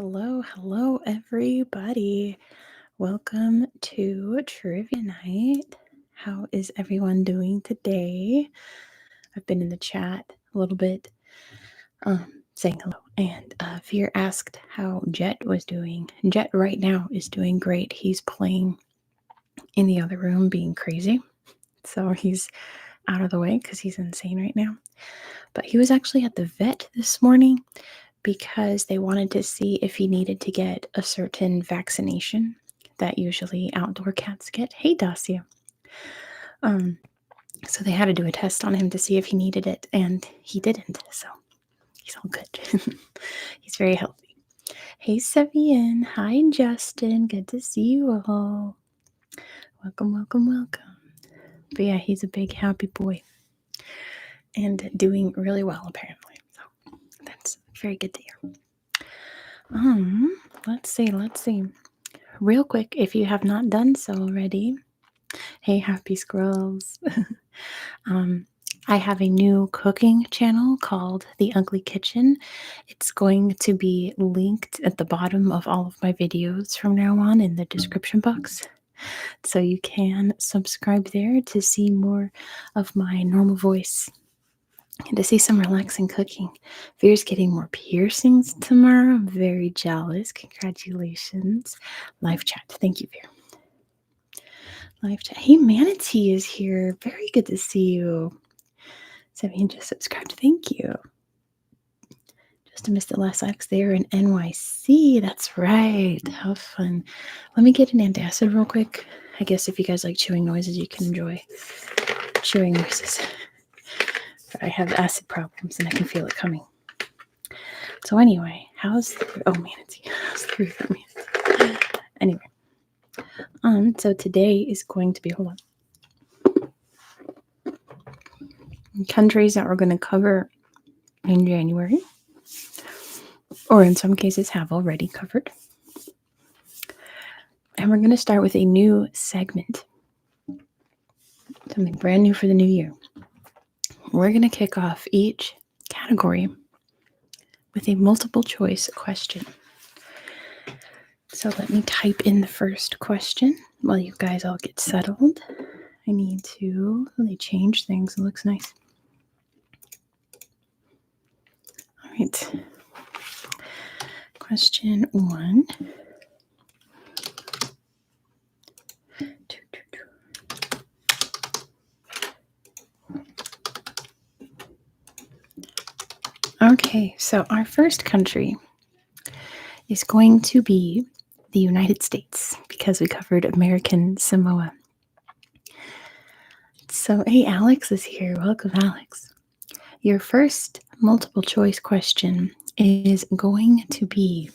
Hello, everybody. Welcome to Trivia Night. How is everyone doing today? I've been in the chat a little bit saying hello. And Fear asked how Jet was doing. Jet right now is doing great. He's playing in the other room being crazy. So he's out of the way because he's insane right now. But he was actually at the vet this morning because they wanted to see if he needed to get a certain vaccination that usually outdoor cats get. Hey, Dacia. So they had to do a test on him to see if he needed it, and he didn't. So he's all good. He's very healthy. Hey, Sevian. Hi, Justin. Good to see you all. Welcome. But yeah, he's a big happy boy and doing really well apparently. So that's very good to hear. Let's see. Real quick, if you have not done so already, hey, happy squirrels. I have a new cooking channel called The Ugly Kitchen. It's going to be linked at the bottom of all of my videos from now on in the description box. So you can subscribe there to see more of my normal voice and to see some relaxing cooking. Veer's getting more piercings tomorrow. I'm very jealous. Congratulations. Live chat. Thank you, Veer. Live chat. Hey, Manatee is here. Very good to see you. Sevian just subscribed. Thank you. Just missed the last live there in NYC. That's right. How fun. Let me get an antacid real quick. I guess if you guys like chewing noises, you can enjoy chewing noises. But I have acid problems and I can feel it coming. So anyway, how's Manatee? How's the roof for Manatee? Anyway. So today is going to be countries that we're going to cover in January, or in some cases have already covered. And we're going to start with a new segment, something brand new for the new year. We're going to kick off each category with a multiple choice question. So let me type in the first question while you guys all get settled. I need to really change things. It looks nice. All right. Question 1. Okay, so our first country is going to be the United States because we covered American Samoa. So, hey, Alex is here. Welcome, Alex. Your first multiple choice question is going to be,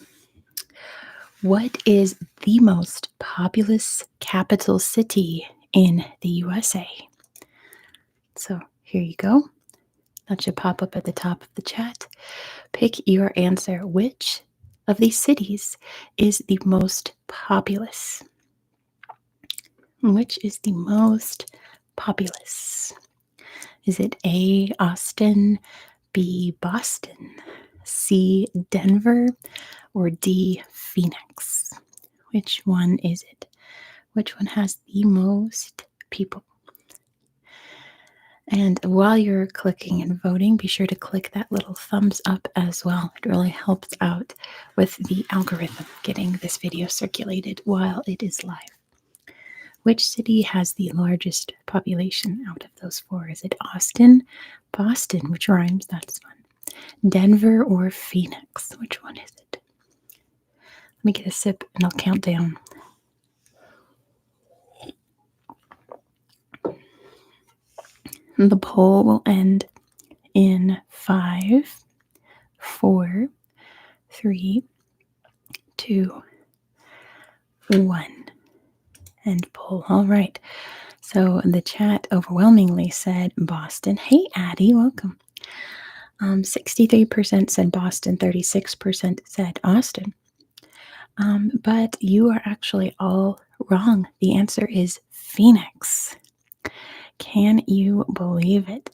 what is the most populous capital city in the USA? So here you go. That should pop up at the top of the chat. Pick your answer. Which of these cities is the most populous? Which is the most populous? Is it A, Austin, B, Boston, C, Denver, or D, Phoenix? Which one is it? Which one has the most people? And while you're clicking and voting, be sure to click that little thumbs up as well. It really helps out with the algorithm getting this video circulated while it is live. Which city has the largest population out of those 4? Is it Austin, Boston, which rhymes, that's fun, Denver, or Phoenix? Which one is it? Let me get a sip and I'll count down. The poll will end in 5, 4, 3, 2, 1. End poll. All right. So the chat overwhelmingly said Boston. Hey, Addie, welcome. 63% said Boston, 36% said Austin. But you are actually all wrong. The answer is Phoenix. Can you believe it?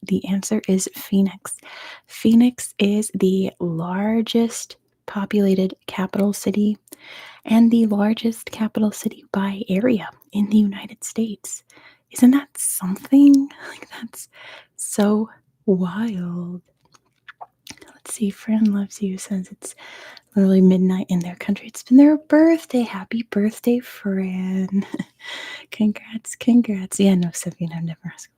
The answer is Phoenix. Phoenix is the largest populated capital city and the largest capital city by area in the United States. Isn't that something? Like, that's so wild. Let's see. Fran Loves You says it's literally midnight in their country. It's been their birthday. Happy birthday, Fran. Congrats, congrats. Yeah, no, Sabine, I've never asked.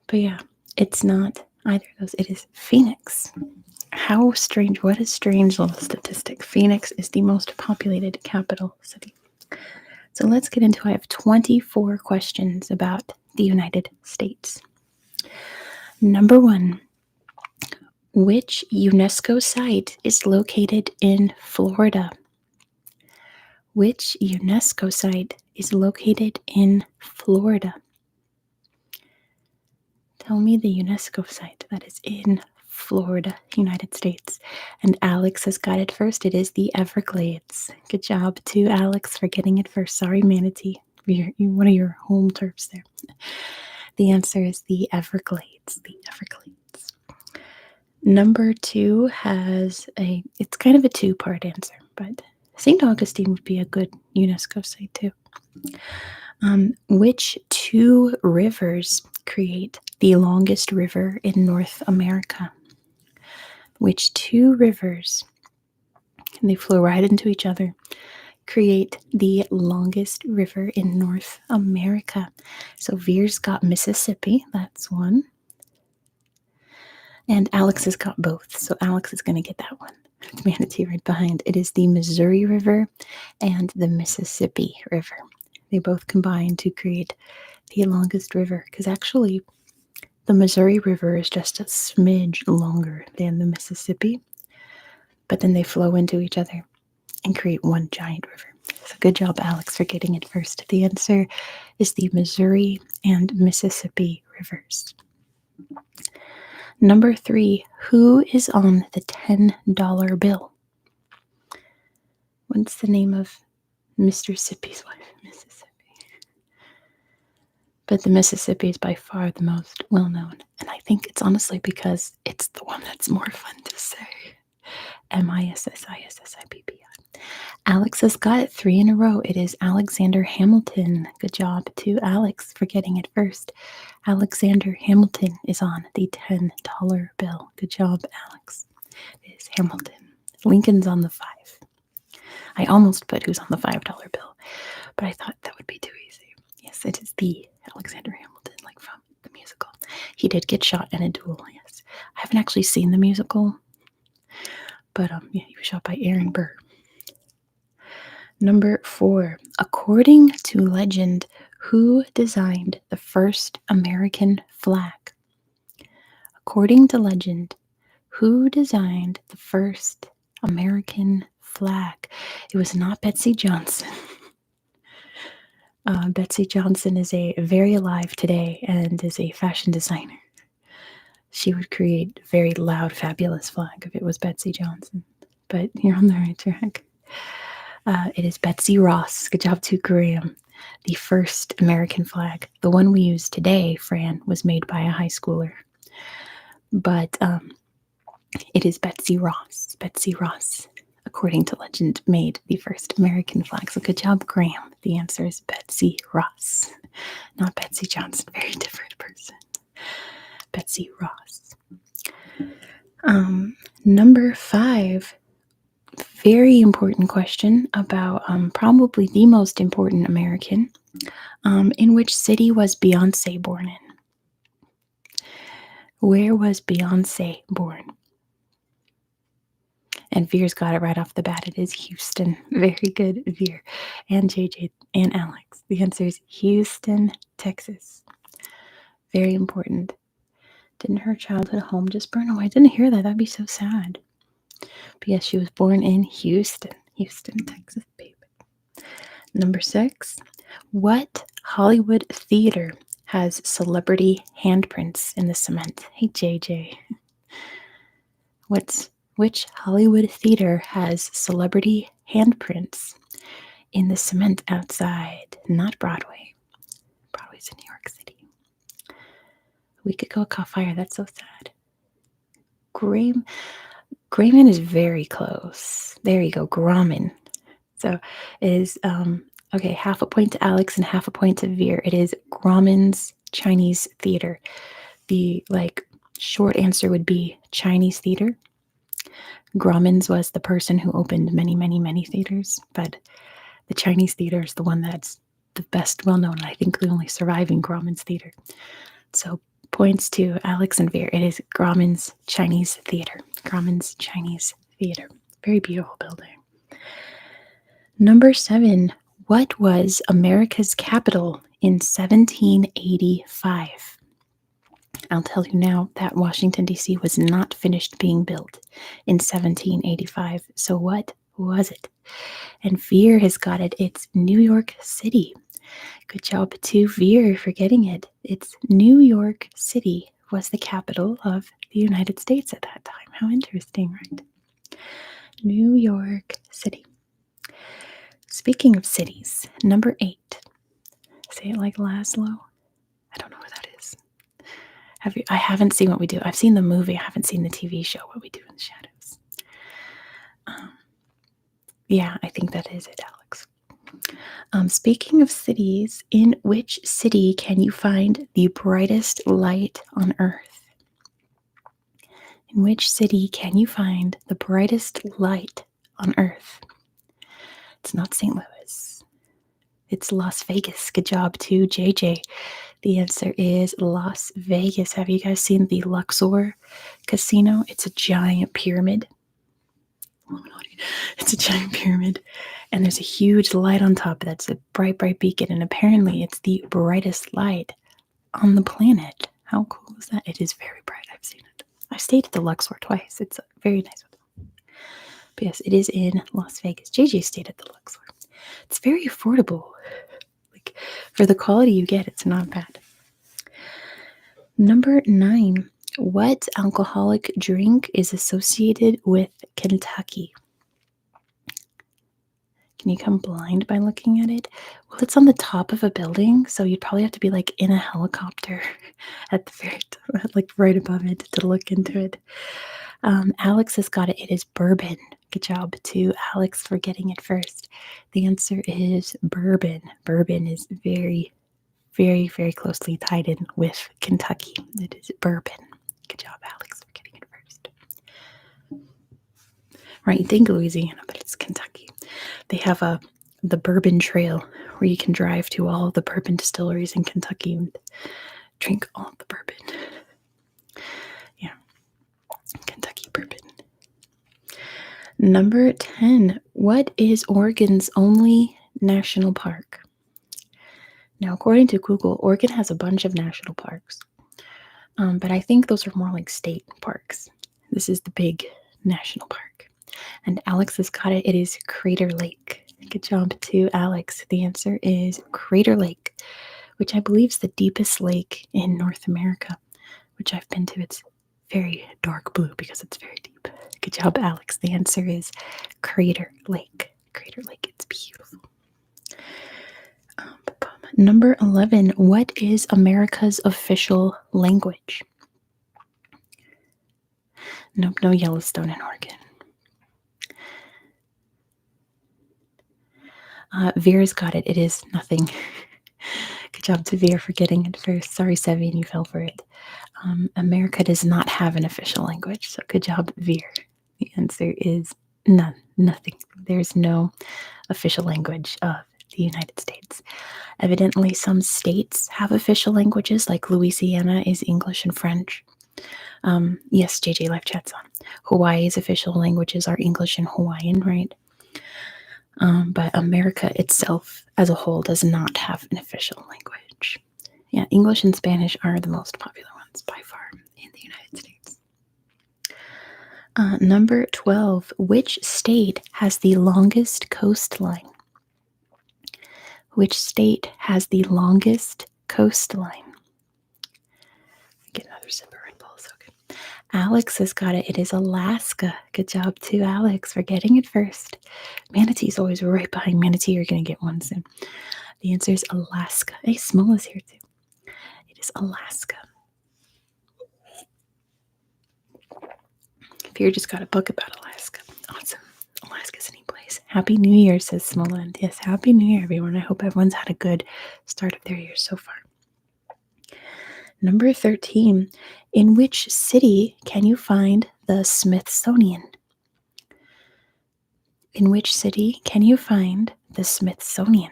But yeah, it's not either of those. It is Phoenix. How strange. What a strange little statistic. Phoenix is the most populated capital city. So let's get into I have 24 questions about the United States. Number one, which UNESCO site is located in Florida? Which UNESCO site is located in Florida? Tell me the UNESCO site that is in Florida, United States. And Alex has got it first. It is the Everglades. Good job to Alex for getting it first. Sorry, Manatee. You're one of your home turfs there. The answer is the Everglades. The Everglades. Number two it's kind of a two-part answer, but St. Augustine would be a good UNESCO site too. Which two rivers create the longest river in North America? Which two rivers, and they flow right into each other, create the longest river in North America? So Veer's got Mississippi, that's one. And Alex has got both, so Alex is going to get that one. Manatee right behind. It is the Missouri River and the Mississippi River. They both combine to create the longest river, because actually the Missouri River is just a smidge longer than the Mississippi, but then they flow into each other and create one giant river. So good job, Alex, for getting it first. The answer is the Missouri and Mississippi rivers. Number three, who is on the $10 bill? What's the name of Mr. Sippy's wife? Mississippi. But the Mississippi is by far the most well-known. And I think it's honestly because it's the one that's more fun to say. Mississippi. Alex has got it 3 in a row. It is Alexander Hamilton. Good job to Alex for getting it first. Alexander Hamilton is on the $10 bill. Good job, Alex. It is Hamilton. Lincoln's on the 5. I almost put who's on the $5 bill, but I thought that would be too easy. Yes, it is the Alexander Hamilton, like from the musical. He did get shot in a duel, yes. I haven't actually seen the musical, but yeah, he was shot by Aaron Burr. Number 4, according to legend, who designed the first American flag? According to legend, who designed the first American flag? It was not Betsy Johnson. Betsy Johnson is very alive today and is a fashion designer. She would create a very loud, fabulous flag if it was Betsy Johnson. But you're on the right track. It is Betsy Ross. Good job to Graham. The first American flag. The one we use today, Fran, was made by a high schooler. But it is Betsy Ross. Betsy Ross, according to legend, made the first American flag. So good job, Graham. The answer is Betsy Ross, not Betsy Johnson. Very different person. Betsy Ross. Number 5, very important question about probably the most important American. In which city was Beyonce born in? Where was Beyonce born? And Veer's got it right off the bat. It is Houston. Very good, Veer. And JJ and Alex. The answer is Houston, Texas. Very important. Didn't her childhood home just burn away? I didn't hear that. That'd be so sad. But yes, she was born in Houston. Houston, Texas, baby. Number 6. What Hollywood theater has celebrity handprints in the cement? Hey, JJ. Which Hollywood theater has celebrity handprints in the cement outside? Not Broadway. Broadway's in New York City. A week ago, it caught fire. That's so sad. Grayman is very close. There you go, Grauman. So it is okay, half a point to Alex and half a point to Veer. It is Grauman's Chinese theater. The short answer would be Chinese theater. Grauman's was the person who opened many, many, many theaters, but the Chinese theater is the one that's the best well known. I think the only surviving Grauman's theater. So points to Alex and Veer. It is Grauman's Chinese theater. Grauman's Chinese theater. Very beautiful building. Number 7. What was America's capital in 1785? I'll tell you now that Washington, D.C. was not finished being built in 1785. So what was it? And Veer has got it. It's New York City. Good job to Veer for getting it. It's New York City was the capital of the United States at that time. How interesting, right? New York City. Speaking of cities, number 8. Say it like Laszlo. I don't know what that is. I haven't seen What We Do. I've seen the movie. I haven't seen the TV show, What We Do in the Shadows. Yeah, I think that is it, Alex. Speaking of cities, in which city can you find the brightest light on Earth? In which city can you find the brightest light on Earth? It's not St. Louis. It's Las Vegas. Good job to JJ. The answer is Las Vegas. Have you guys seen the Luxor Casino? It's a giant pyramid. It's a giant pyramid. And there's a huge light on top that's a bright, bright beacon. And apparently it's the brightest light on the planet. How cool is that? It is very bright. I've seen it. I've stayed at the Luxor twice. It's a very nice one. But yes, it is in Las Vegas. JJ stayed at the Luxor. It's very affordable. Like, for the quality you get, it's not bad. Number 9. What alcoholic drink is associated with Kentucky? Can you come blind by looking at it? Well, it's on the top of a building, so you'd probably have to be like in a helicopter at the very top, like right above it to look into it. Alex has got it. It is bourbon. Good job to Alex for getting it first. The answer is bourbon. Bourbon is very, very, very closely tied in with Kentucky. It is bourbon. Good job, Alex, for getting it first. Right, you think Louisiana, but it's Kentucky. They have the Bourbon Trail where you can drive to all of the bourbon distilleries in Kentucky and drink all of the bourbon. Yeah, Kentucky bourbon. Number 10. What is Oregon's only national park? Now, according to Google, Oregon has a bunch of national parks, but I think those are more like state parks. This is the big national park. And Alex has got it. It is Crater Lake. Good job to Alex. The answer is Crater Lake, which I believe is the deepest lake in North America, which I've been to. It's very dark blue because it's very deep. Good job, Alex. The answer is Crater Lake. Crater Lake. It's beautiful. Number 11. What is America's official language? Nope, no Yellowstone in Oregon. Veer's got it. It is nothing. Good job to Veer for getting it first. Sorry, Sevian, you fell for it. America does not have an official language, so good job, Veer. The answer is none, nothing. There's no official language of the United States. Evidently, some states have official languages, like Louisiana is English and French. Yes, JJ Live Chat's on. Hawaii's official languages are English and Hawaiian, right? But America itself as a whole does not have an official language. Yeah, English and Spanish are the most popular ones by far in the United States. Number 12. Which state has the longest coastline? Which state has the longest coastline? Get another sip of Red Bull. So good. Alex has got it. It is Alaska. Good job to Alex for getting it first. Manatee's always right behind Manatee. You're going to get one soon. The answer is Alaska. Hey, Small is here too. It is Alaska. Fear just got a book about Alaska. Awesome. Alaska's a neat place. Happy New Year, says Smoland. Yes, Happy New Year, everyone. I hope everyone's had a good start of their year so far. Number 13. In which city can you find the Smithsonian? In which city can you find the Smithsonian?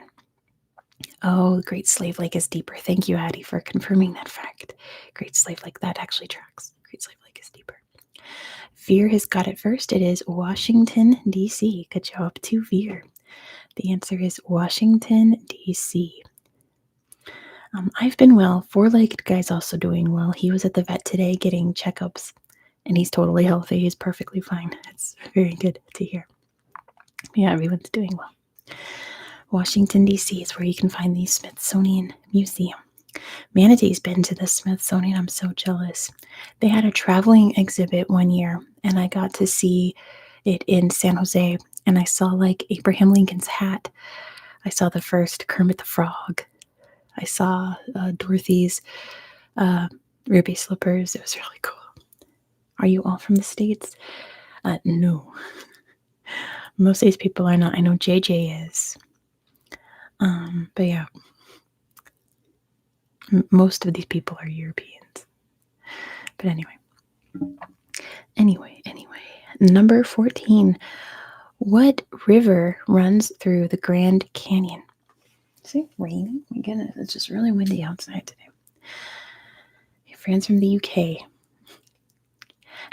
Oh, Great Slave Lake is deeper. Thank you, Addie, for confirming that fact. Great Slave Lake, that actually tracks. Great Slave Lake is deeper. Veer has got it first. It is Washington, D.C. Good job to Veer. The answer is Washington, D.C. I've been well. Four-legged guy's also doing well. He was at the vet today getting checkups, and he's totally healthy. He's perfectly fine. It's very good to hear. Yeah, everyone's doing well. Washington, D.C. is where you can find the Smithsonian Museum. Manatee's been to the Smithsonian. I'm so jealous. They had a traveling exhibit one year, and I got to see it in San Jose, and I saw like Abraham Lincoln's hat. I saw the first Kermit the Frog. I saw Dorothy's ruby slippers. It was really cool. Are you all from the States? No. Most of these people are not. I know JJ is. But yeah. Most of these people are Europeans. But anyway. Number 14. What river runs through the Grand Canyon? Is it raining? My goodness, it's just really windy outside today. Friends from the UK.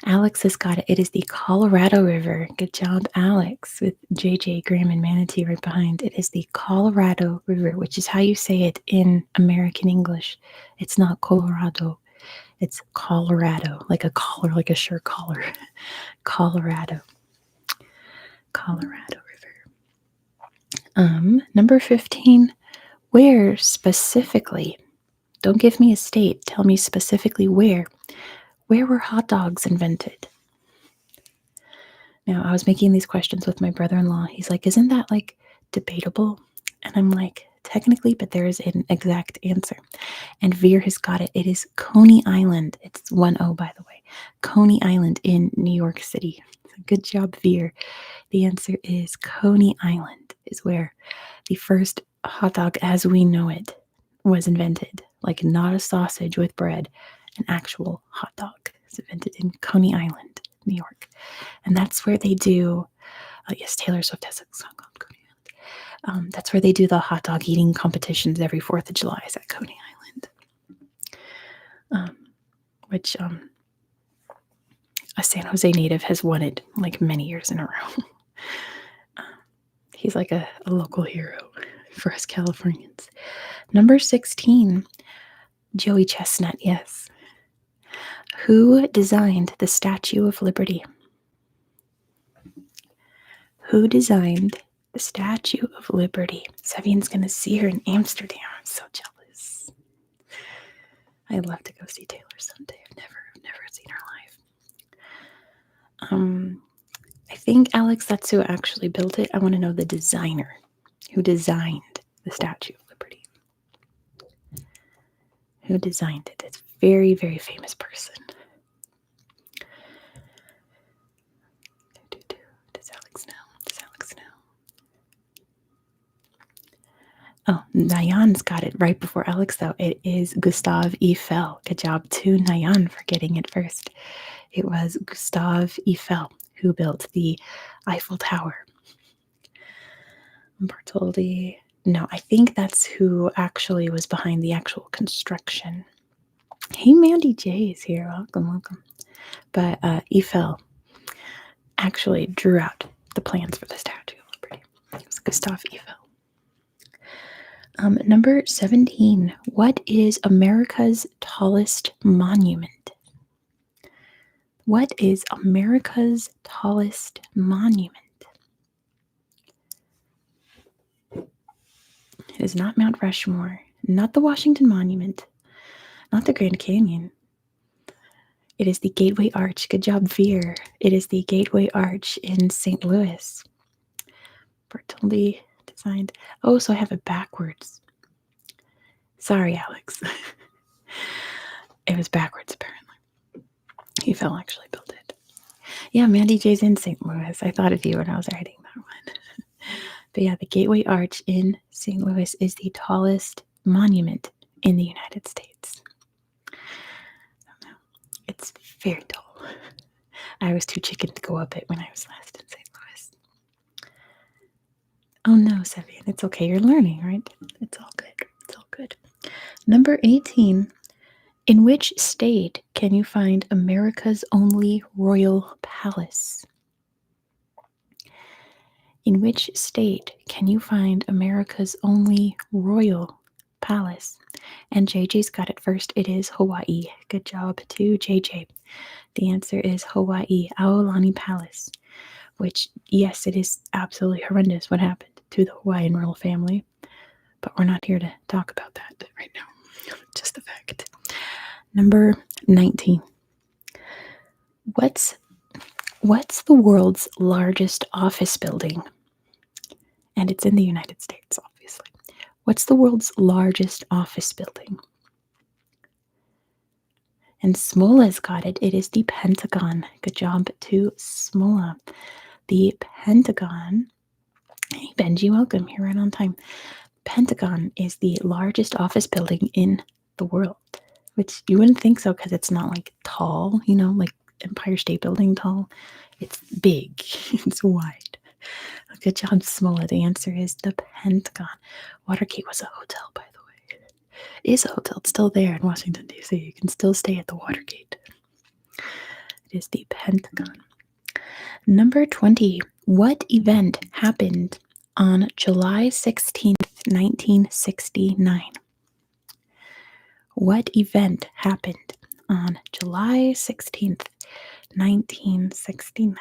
Alex has got it. It is the Colorado River. Good job, Alex, with JJ, Graham, and Manatee right behind. It is the Colorado River, which is how you say it in American English. It's not Colorado. It's Colorado, like a collar, like a shirt collar. Colorado. Colorado River. Number 15. Where specifically? Don't give me a state. Tell me specifically where. Where were hot dogs invented? Now, I was making these questions with my brother-in-law. He's like, isn't that like debatable? And I'm like, technically, but there is an exact answer. And Veer has got it. It is Coney Island. It's 1-0, by the way. Coney Island in New York City. Good job, Veer. The answer is Coney Island is where the first hot dog as we know it was invented. Like not a sausage with bread, an actual hot dog. It's invented in Coney Island, New York. And that's where they do, yes, Taylor Swift has a song called Coney Island. That's where they do the hot dog eating competitions every 4th of July is at Coney Island. Which a San Jose native has won it like many years in a row. He's like a local hero for us Californians. Number 16, Joey Chestnut, yes. Who designed the Statue of Liberty? Who designed the Statue of Liberty? Sevian's going to see her in Amsterdam. I'm so jealous. I'd love to go see Taylor someday. I've never seen her live. I think Alex, that's who actually built it. I want to know the designer who designed the Statue of Liberty. Who designed it? It's a very, very famous person. Does Alex know? Oh, Nayan's got it right before Alex, though. It is Gustave Eiffel. Good job to Nayan for getting it first. It was Gustave Eiffel who built the Eiffel Tower. Bartholdi. No, I think that's who actually was behind the actual construction. Hey, Mandy J is here. Welcome. But Eiffel actually drew out the plans for the Statue of Liberty. It was Gustave Eiffel. Number 17. What is America's tallest monument? What is America's tallest monument? It is not Mount Rushmore, not the Washington Monument, not the Grand Canyon. It is the Gateway Arch. Good job, Veer. It is the Gateway Arch in St. Louis. Bartholdi designed. Oh, so I have it backwards. Sorry, Alex. It was backwards, apparently. Eiffel actually built it. Yeah, Mandy J's in St. Louis. I thought of you when I was writing that one. But yeah, the Gateway Arch in St. Louis is the tallest monument in the United States. It's very tall. I was too chicken to go up it when I was last in St. Louis. Oh no, Sevian, it's okay. You're learning, right? It's all good. It's all good. Number 18. In which state can you find America's only royal palace? In which state can you find America's only royal palace? And JJ's got it first. It is Hawaii. Good job to JJ. The answer is Hawaii, Aulani Palace, which, yes, it is absolutely horrendous what happened to the Hawaiian royal family, but we're not here to talk about that right now. Just the fact. Number 19. What's the world's largest office building? And it's in the United States, obviously. What's the world's largest office building? And Smola's got it. It is the Pentagon. Good job to Smola. The Pentagon. Hey, Benji, welcome. You're right on time. Pentagon is the largest office building in the world, which you wouldn't think so because it's not like tall, like Empire State Building tall. It's big. It's wide. Good job, Smola. The answer is the Pentagon. Watergate was a hotel, by the way. It is a hotel. It's still there in Washington, D.C. You can still stay at the Watergate. It is the Pentagon. Number 20. What event happened on July 16th, 1969? What event happened on July 16th, 1969?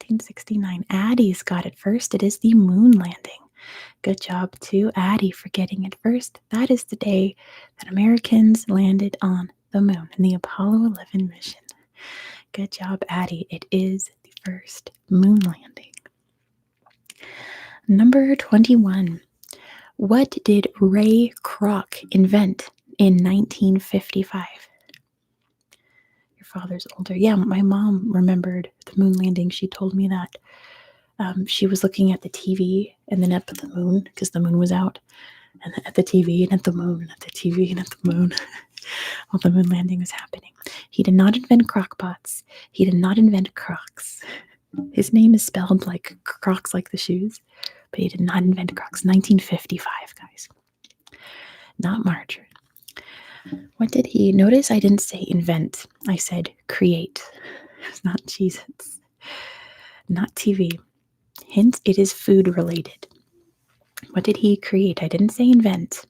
1969. Addie's got it first. It is the moon landing. Good job to Addie for getting it first. That is the day that Americans landed on the moon in the Apollo 11 mission. Good job, Addie. It is the first moon landing. Number 21. What did Ray Kroc invent in 1955? Your father's older. Yeah, my mom remembered the moon landing. She told me that. She was looking at the TV and then up at the moon because the moon was out, and at the TV and at the moon, and at the TV and at the moon while the moon landing was happening. He did not invent crockpots. He did not invent Crocs. His name is spelled like Crocs, like the shoes, but he did not invent Crocs. 1955, guys. Not margarine. What did he notice? I didn't say invent. I said create. It's not Cheez-Its. Not TV. Hint, it is food related. What did he create? I didn't say invent.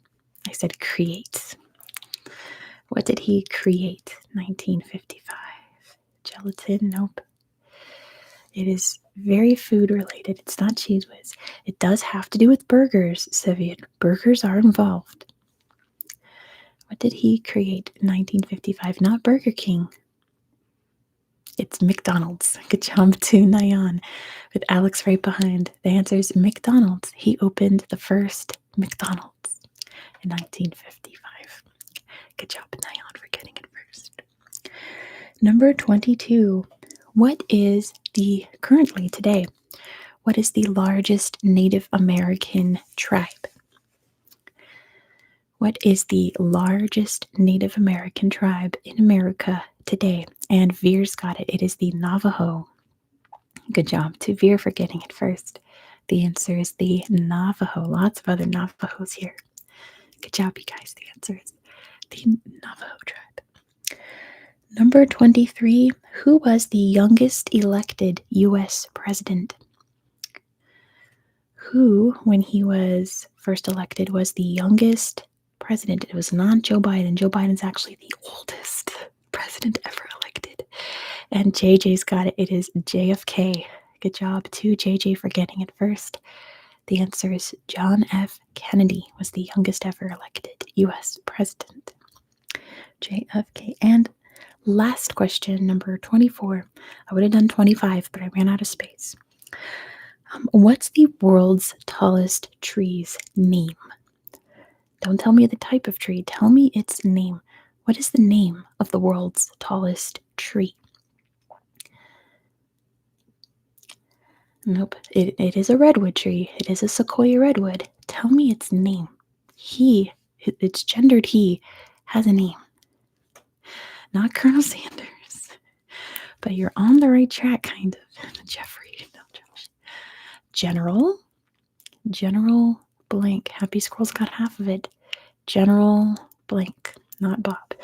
I said create. What did he create? 1955. Gelatin? Nope. It is very food related. It's not Cheez Whiz. It does have to do with burgers, Sivian. Burgers are involved. What did he create in 1955? Not Burger King. It's McDonald's. Good job to Nayan with Alex right behind. The answer is McDonald's. He opened the first McDonald's in 1955. Good job, Nayan, for getting it first. Number 22. What is currently today, what is the largest Native American tribe? What is the largest Native American tribe in America today? And Veer's got it. It is the Navajo. Good job to Veer for getting it first. The answer is the Navajo. Lots of other Navajos here. Good job, you guys. The answer is the Navajo tribe. Number 23. Who was the youngest elected U.S. president? Who, when he was first elected, was the youngest president? It was not Joe Biden. Joe Biden's actually the oldest president ever elected. And JJ's got it. It is JFK. Good job to JJ for getting it first. The answer is John F. Kennedy was the youngest ever elected U.S. president. JFK. And last question, number 24. I would have done 25, but I ran out of space. What's the world's tallest tree's name? Don't tell me the type of tree. Tell me its name. What is the name of the world's tallest tree? Nope. It is a redwood tree. It is a sequoia redwood. Tell me its name. It's gendered he, has a name. Not Colonel Sanders. But you're on the right track, kind of. Jeffrey. No, Josh. General blank. Happy Squirrel's got half of it. General blank, not Bob.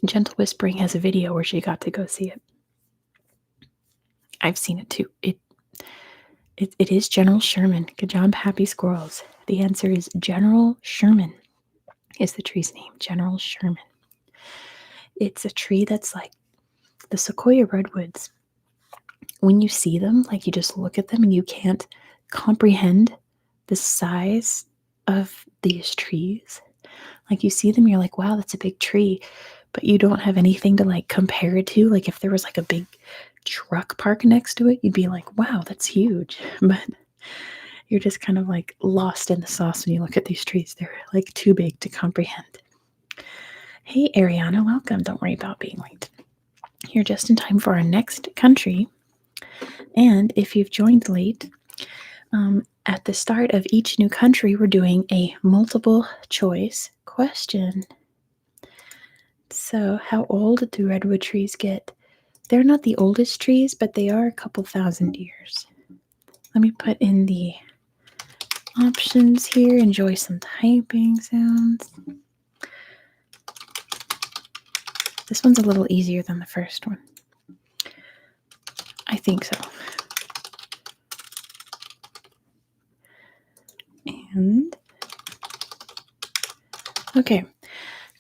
Gentle Whispering has a video where she got to go see it. I've seen it too. It is General Sherman. Good job, Happy Squirrels. The answer is General Sherman is the tree's name. General Sherman. It's a tree that's like the sequoia redwoods. When you see them, like you just look at them and you can't comprehend the size of these trees. Like you see them, you're like, wow, that's a big tree. But you don't have anything to like compare it to. Like if there was like a big truck park next to it, you'd be like, wow, that's huge. But you're just kind of like lost in the sauce when you look at these trees. They're like too big to comprehend. Hey, Ariana, welcome. Don't worry about being late. You're just in time for our next country. And if you've joined late, at the start of each new country, we're doing a multiple choice question. So, how old do redwood trees get? They're not the oldest trees, but they are a couple thousand years. Let me put in the options here. Enjoy some typing sounds. This one's a little easier than the first one. I think so. And okay,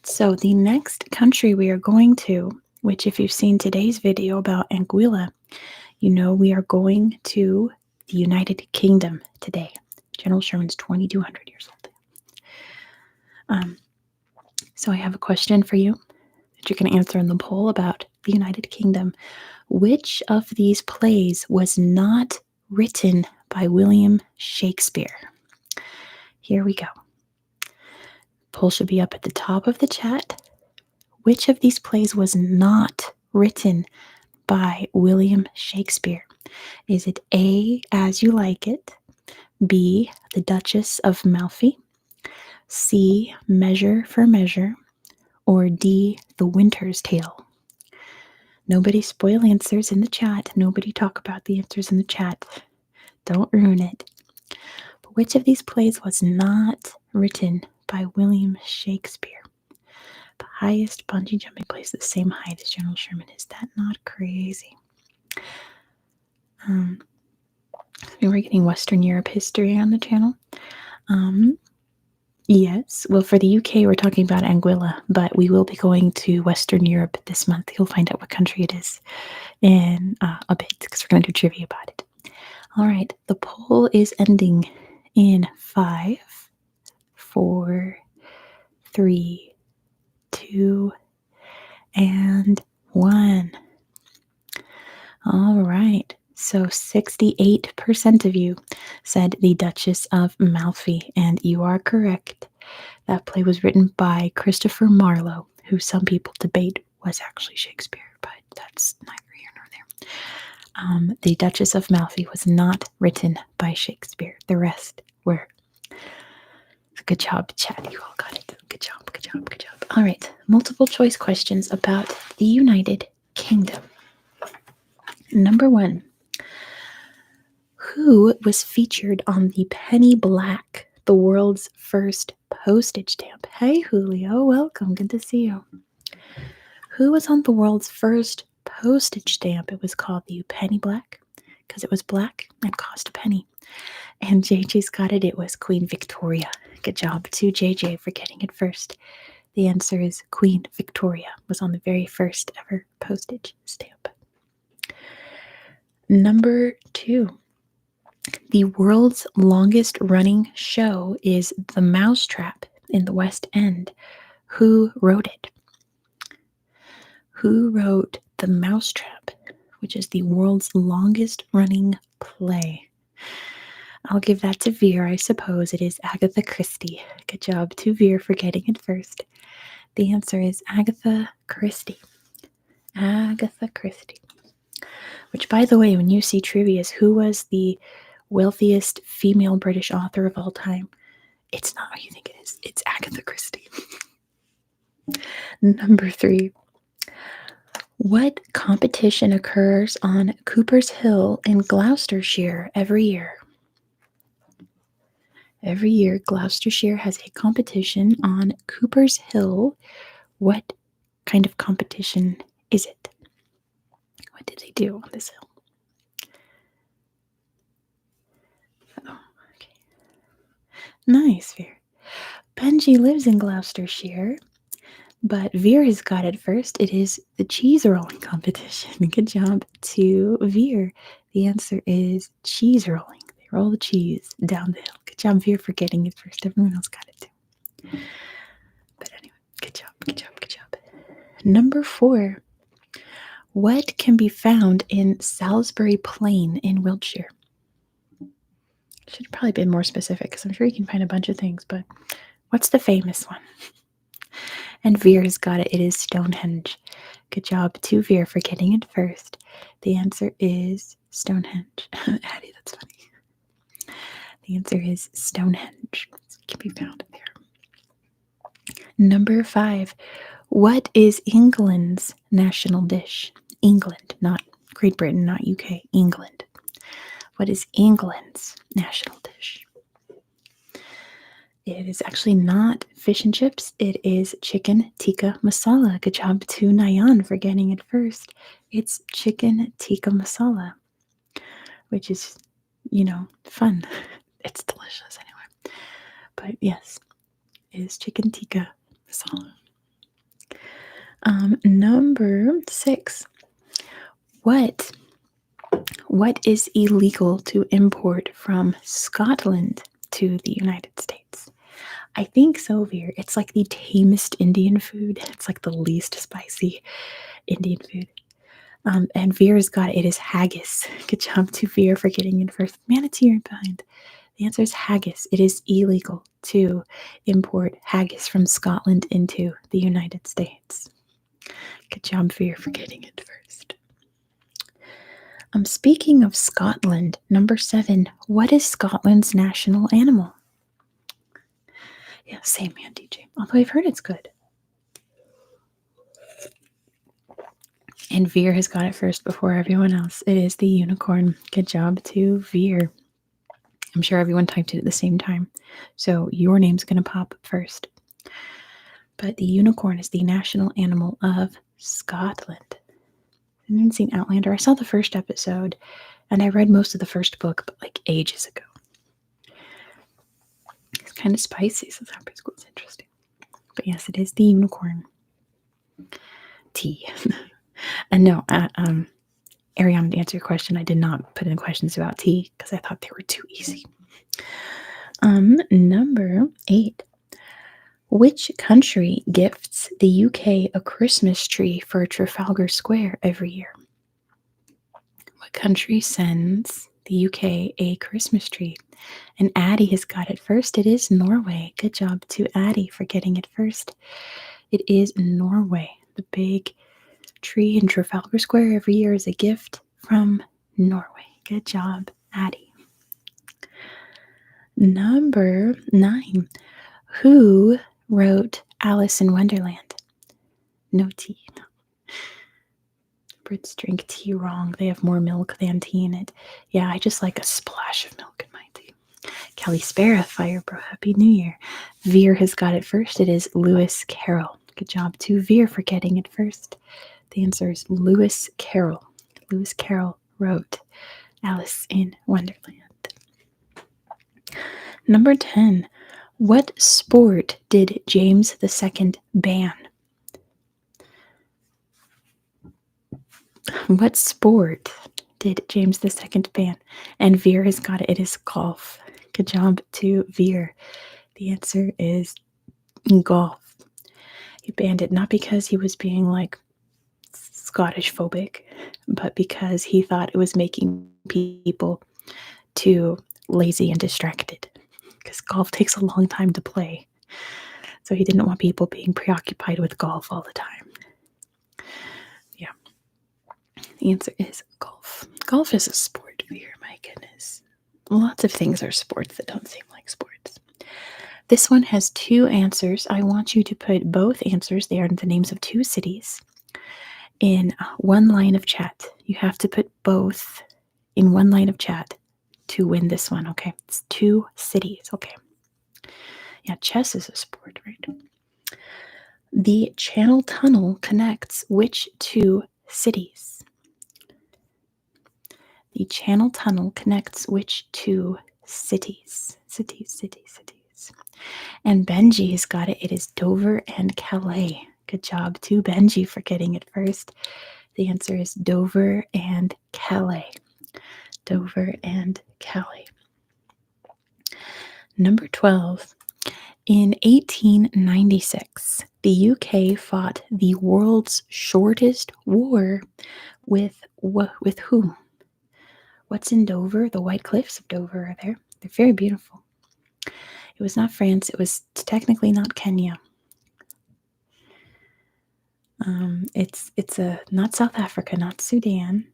so the next country we are going to, which if you've seen today's video about Anguilla, you know we are going to the United Kingdom today. General Sherman's 2,200 years old. So I have a question for you that you can answer in the poll about the United Kingdom. Which of these plays was not written by William Shakespeare? Here we go. Poll should be up at the top of the chat. Which of these plays was not written by William Shakespeare? Is it A, As You Like It, B, The Duchess of Malfi, C, Measure for Measure, or D, The Winter's Tale? Nobody spoil answers in the chat. Nobody talk about the answers in the chat. Don't ruin it. But which of these plays was not written by William Shakespeare? The highest bungee jumping place the same height as General Sherman. Is that not crazy? We were getting Western Europe history on the channel. Yes. Well, for the UK, we're talking about Anguilla, but we will be going to Western Europe this month. You'll find out what country it is in a bit because we're going to do trivia about it. All right. The poll is ending in 5, 4, 3, 2, and 1. All right. So 68% of you said The Duchess of Malfi, and you are correct. That play was written by Christopher Marlowe, who some people debate was actually Shakespeare, but that's neither here nor there. The Duchess of Malfi was not written by Shakespeare. The rest were. Good job, chat. You all got it. Good job, good job, good job. All right. Multiple choice questions about the United Kingdom. Number 1. Who was featured on the penny black, the world's first postage stamp? Hey, Julio. Welcome. Good to see you. Who was on the world's first postage stamp? It was called the penny black because it was black and cost a penny. And JJ's got it. It was Queen Victoria. Good job to JJ for getting it first. The answer is Queen Victoria was on the very first ever postage stamp. Number 2. The world's longest running show is The Mousetrap in the West End. Who wrote it? Who wrote The Mousetrap, which is the world's longest running play? I'll give that to Veer, I suppose. It is Agatha Christie. Good job to Veer for getting it first. The answer is Agatha Christie. Agatha Christie. Which, by the way, when you see trivias, who was the wealthiest female British author of all time? It's not what you think it is. It's Agatha Christie. Number 3. What competition occurs on Cooper's Hill in Gloucestershire every year? Every year, Gloucestershire has a competition on Cooper's Hill. What kind of competition is it? What did they do on this hill? Oh, okay. Nice, Veer. Benji lives in Gloucestershire, but Veer has got it first. It is the cheese rolling competition. Good job to Veer. The answer is cheese rolling. They roll the cheese down the hill. Good job, Veer, for getting it first. Everyone else got it too. But anyway, good job, good job, good job. Number 4. What can be found in Salisbury Plain in Wiltshire? Should have probably been more specific because I'm sure you can find a bunch of things, but what's the famous one? And Veer's got it. It is Stonehenge. Good job to Veer for getting it first. The answer is Stonehenge. Addie, that's funny. The answer is Stonehenge. It can be found there. Number 5. What is England's national dish? England, not Great Britain, not UK. England. What is England's national dish? It is actually not fish and chips. It is chicken tikka masala. Good job to Nayan for getting it first. It's chicken tikka masala, which is, fun. It's delicious anyway. But yes, it is chicken tikka masala. Number 6. What is illegal to import from Scotland to the United States? I think so, Veer. It's like the tamest Indian food. It's like the least spicy Indian food. And Veer's got it. It is haggis. Good job to Veer for getting in first. Manatee you're behind. The answer is haggis. It is illegal to import haggis from Scotland into the United States. Good job, Veer, for getting it first. Speaking of Scotland, number 7. What is Scotland's national animal? Yeah, same man, DJ. Although I've heard it's good. And Veer has got it first before everyone else. It is the unicorn. Good job to Veer. I'm sure everyone typed it at the same time. So your name's going to pop first. But the unicorn is the national animal of Scotland. I haven't seen Outlander. I saw the first episode, and I read most of the first book, but like ages ago. It's kind of spicy, so that preschool is interesting. But yes, it is the unicorn. Tea. And no, Ariana, to answer your question, I did not put in questions about tea because I thought they were too easy. Number 8. Which country gifts the UK a Christmas tree for Trafalgar Square every year? What country sends the UK a Christmas tree? And Addie has got it first. It is Norway. Good job to Addie for getting it first. It is Norway. The big tree in Trafalgar Square every year is a gift from Norway. Good job, Addie. Number 9. Who wrote Alice in Wonderland? No tea. Brits drink tea wrong. They have more milk than tea in it. Yeah, I just like a splash of milk in my tea. Kelly Sparrow, Fire Bro, Happy New Year. Veer has got it first. It is Lewis Carroll. Good job to Veer for getting it first. The answer is Lewis Carroll. Lewis Carroll wrote Alice in Wonderland. Number 10. What sport did James II ban? What sport did James II ban? And Veer has got it. It is golf. Good job to Veer. The answer is golf. He banned it not because he was being like Scottish phobic, but because he thought it was making people too lazy and distracted. Because golf takes a long time to play. So he didn't want people being preoccupied with golf all the time. Yeah. The answer is golf. Golf is a sport here, my goodness. Lots of things are sports that don't seem like sports. This one has two answers. I want you to put both answers, they are the names of two cities, in one line of chat. You have to put both in one line of chat to win this one, okay? It's two cities, okay? Yeah, chess is a sport, right? The Channel Tunnel connects which two cities? The Channel Tunnel connects which two cities? Cities. And Benji's got it. It is Dover and Calais. Good job to Benji for getting it first. The answer is Dover and Calais. Dover and Calais. Number 12. In 1896, the UK fought the world's shortest war with whom? What's in Dover? The White Cliffs of Dover are there. They're very beautiful. It was not France. It was technically not Kenya. It's not South Africa, not Sudan,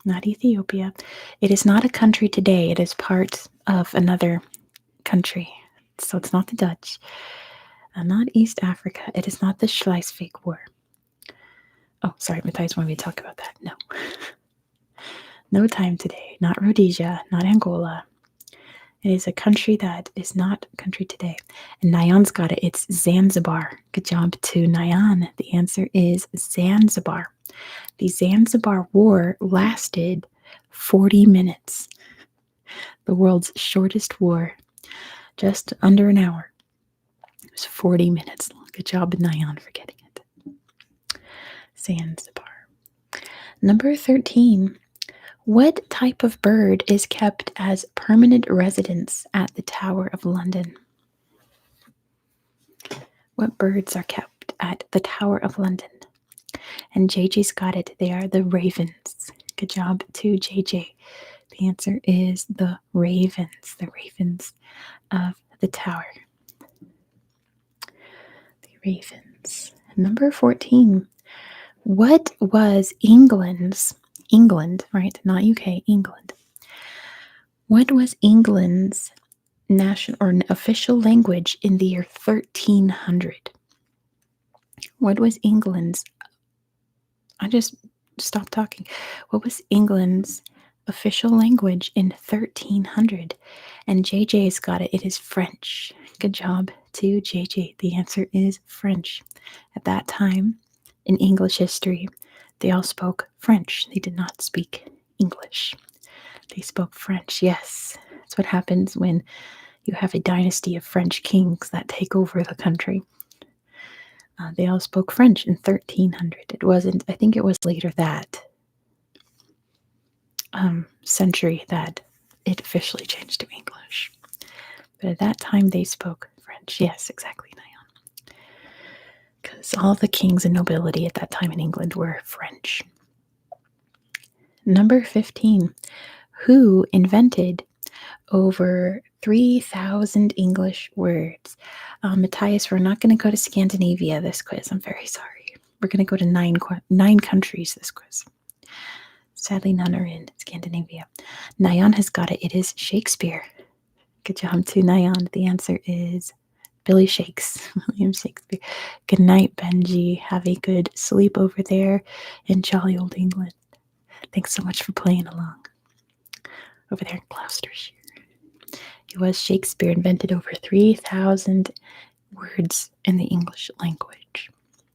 not Ethiopia. It is not a country today. It is part of another country. So it's not the Dutch. Not East Africa. It is not the Schleswig War. Oh, sorry, Matthias wanted me to talk about that. No. No time today. Not Rhodesia, not Angola. It is a country that is not a country today. And Nayan's got it. It's Zanzibar. Good job to Nayan. The answer is Zanzibar. The Zanzibar War lasted 40 minutes. The world's shortest war. Just under an hour. It was 40 minutes long. Good job, Nayan, for getting it. Zanzibar. Number 13. What type of bird is kept as permanent residence at the Tower of London? What birds are kept at the Tower of London? And JJ's got it. They are the ravens. Good job to JJ. The answer is the ravens. The ravens of the tower. The ravens. Number 14. What was England, right? Not UK, England. What was England's national or official language in the year 1300? What was England's? I just stopped talking. What was England's official language in 1300? And JJ's got it. It is French. Good job to JJ. The answer is French. At that time, in English history, they all spoke French. They did not speak English. They spoke French, yes. That's what happens when you have a dynasty of French kings that take over the country. They all spoke French in 1300. It wasn't, I think it was later that century that it officially changed to English. But at that time, they spoke French. Yes, exactly, Nayan. Because all the kings and nobility at that time in England were French. Number 15. Who invented over 3,000 English words? Matthias, we're not going to go to Scandinavia this quiz. I'm very sorry. We're going to go to nine countries this quiz. Sadly, none are in Scandinavia. Nayan has got it. It is Shakespeare. Good job to Nayan. The answer is Billy Shakes. William Shakespeare. Good night, Benji. Have a good sleep over there in jolly old England. Thanks so much for playing along. Over there in Gloucestershire. It was Shakespeare, invented over 3,000 words in the English language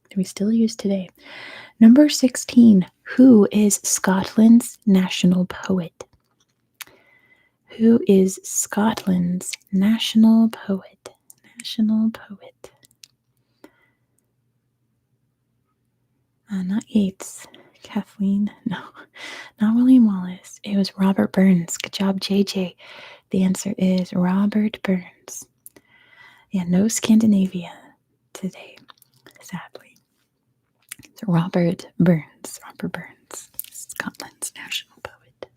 that we still use today. Number 16. Who is Scotland's national poet? Who is Scotland's national poet? National poet. Not Yeats. Kathleen. No, not William Wallace. It was Robert Burns. Good job, JJ. The answer is Robert Burns. Yeah, no Scandinavia today, sadly. It's Robert Burns. Robert Burns, Scotland's national poet.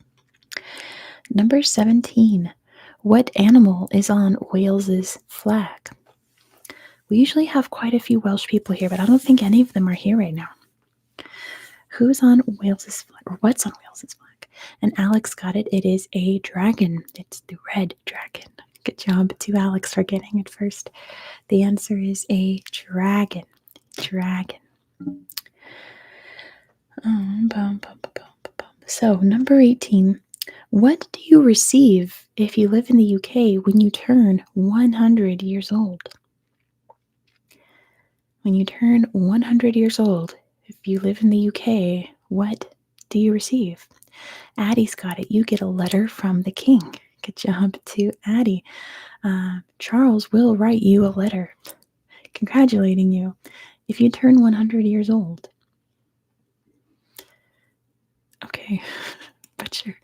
Number 17. What animal is on Wales's flag? We usually have quite a few Welsh people here, but I don't think any of them are here right now. who's on Wales's flag, or what's on Wales's flag? And Alex got it. It is a dragon. It's the red dragon. Good job to Alex for getting it first. The answer is a dragon. Dragon. So, number 18. What do you receive if you live in the UK when you turn 100 years old? When you turn 100 years old, if you live in the UK, what do you receive? Addie's got it. You get a letter from the king. Good job to Addie. Charles will write you a letter congratulating you if you turn 100 years old. Okay, but sure.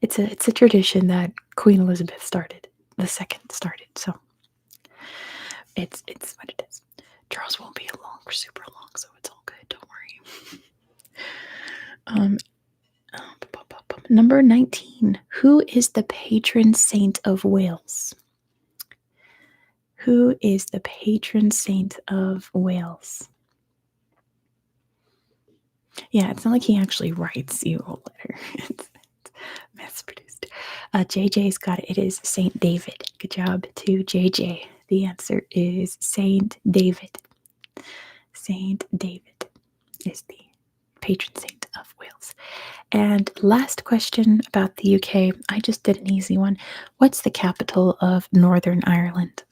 It's a tradition that Queen Elizabeth started, the second started, so it's what it is. Charles won't be super long, so it's all good. Don't worry. Number 19. Who is the patron saint of Wales? Who is the patron saint of Wales? Yeah, it's not like he actually writes you a letter. It's mass produced. JJ's got it. It is Saint David. Good job to JJ. The answer is Saint David. Saint David is the patron saint of Wales. And last question about the UK. I just did an easy one. What's the capital of Northern Ireland?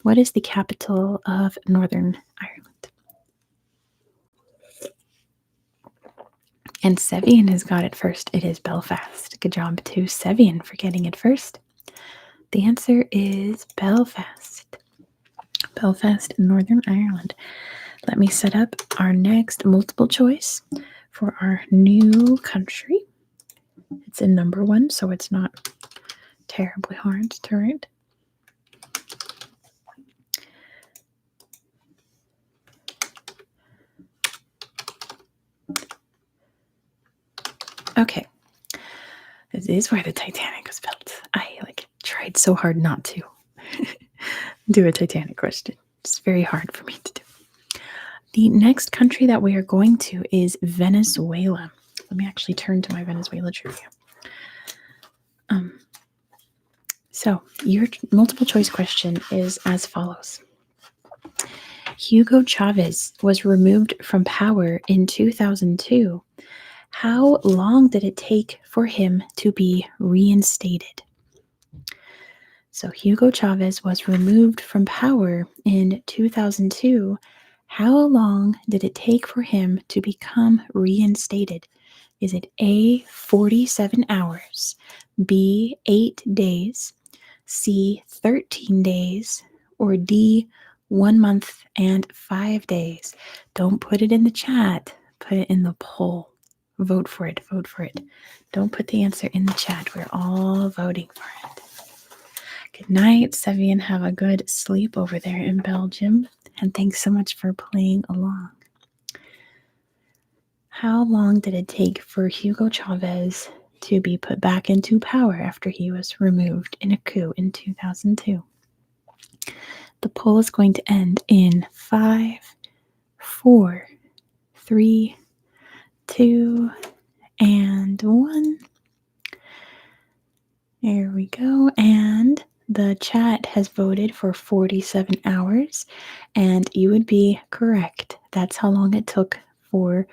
What is the capital of Northern Ireland? And Sevian has got it first. It is Belfast. Good job to Sevian for getting it first. The answer is Belfast. Belfast, Northern Ireland. Let me set up our next multiple choice for our new country. It's in number 1, so it's not terribly hard to write. Okay. This is where the Titanic was built. I tried so hard not to do a Titanic question. It's very hard for me to do. The next country that we are going to is Venezuela. Let me actually turn to my Venezuela trivia. So your multiple choice question is as follows. Hugo Chavez was removed from power in 2002. How long did it take for him to be reinstated? So Hugo Chavez was removed from power in 2002. How long did it take for him to become reinstated? Is it A, 47 hours, B, 8 days, C, 13 days, or D, 1 month and 5 days? Don't put it in the chat. Put it in the poll. Vote for it. Vote for it. Don't put the answer in the chat. We're all voting for it. Good night, Sevian. Have a good sleep over there in Belgium. And thanks so much for playing along. How long did it take for Hugo Chavez to be put back into power after he was removed in a coup in 2002? The poll is going to end in 5, 4, 3, 2, and 1. There we go. And the chat has voted for 47 hours, and you would be correct. That's how long it took for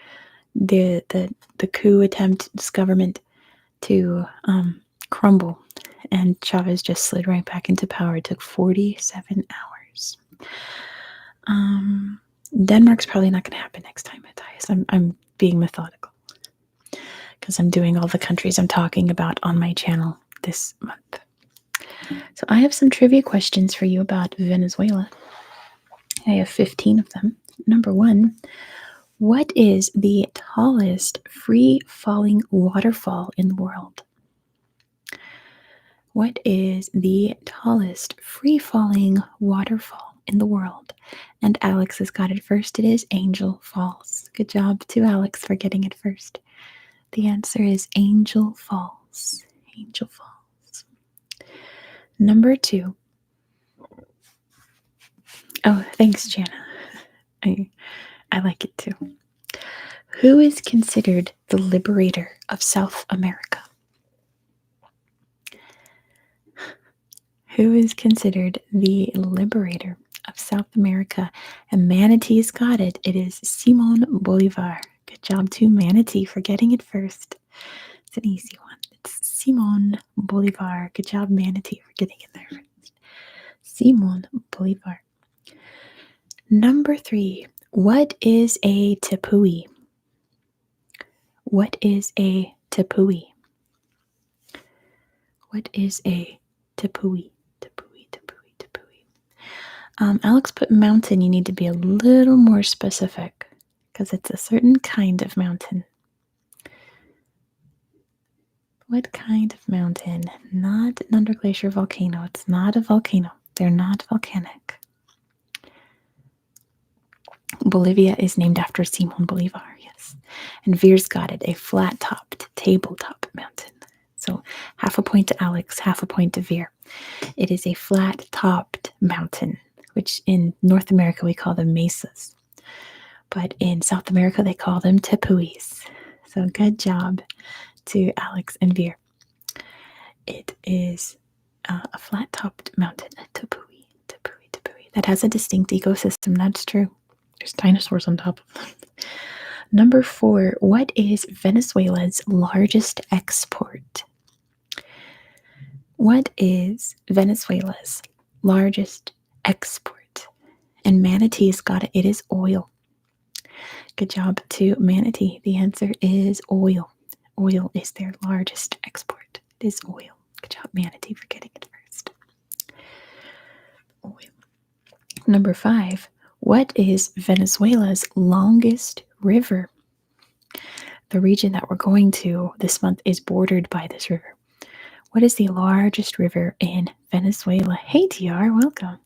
the coup attempt, this government to crumble, and Chavez just slid right back into power. It took 47 hours. Denmark's probably not going to happen next time, Matthias. I'm being methodical because I'm doing all the countries I'm talking about on my channel this month. So I have some trivia questions for you about Venezuela. I have 15 of them. Number 1, what is the tallest free-falling waterfall in the world? What is the tallest free-falling waterfall in the world? And Alex has got it first. It is Angel Falls. Good job to Alex for getting it first. The answer is Angel Falls. Angel Falls. Number 2. Oh, thanks, Jana. I like it too. Who is considered the liberator of South America? Who is considered the liberator of South America? And Manatee's got it. It is Simon Bolivar. Good job to Manatee for getting it first. It's an easy one. It's Simon Bolivar. Good job, Manatee, for getting it there first. Simon Bolivar. Number 3. What is a tepui? What is a tepui? What is a tepui? Alex put mountain. You need to be a little more specific because it's a certain kind of mountain. What kind of mountain? Not an underglacier volcano. It's not a volcano. They're not volcanic. Bolivia is named after Simon Bolivar, yes. And Veer's got it, a flat-topped, tabletop mountain. So half a point to Alex, half a point to Veer. It is a flat-topped mountain, which in North America we call them mesas. But in South America they call them tepuis. So good job to Alex and Veer. It is a flat-topped mountain, a tepui. That has a distinct ecosystem, that's true. There's dinosaurs on top of them. Number 4, what is Venezuela's largest export? What is Venezuela's largest export? And Manatee's got it. It is oil. Good job to Manatee. The answer is oil. Oil is their largest export. It is oil. Good job, Manatee, for getting it first. Oil. Number 5. What is Venezuela's longest river? The region that we're going to this month is bordered by this river. What is the largest river in Venezuela? Hey, TR, welcome.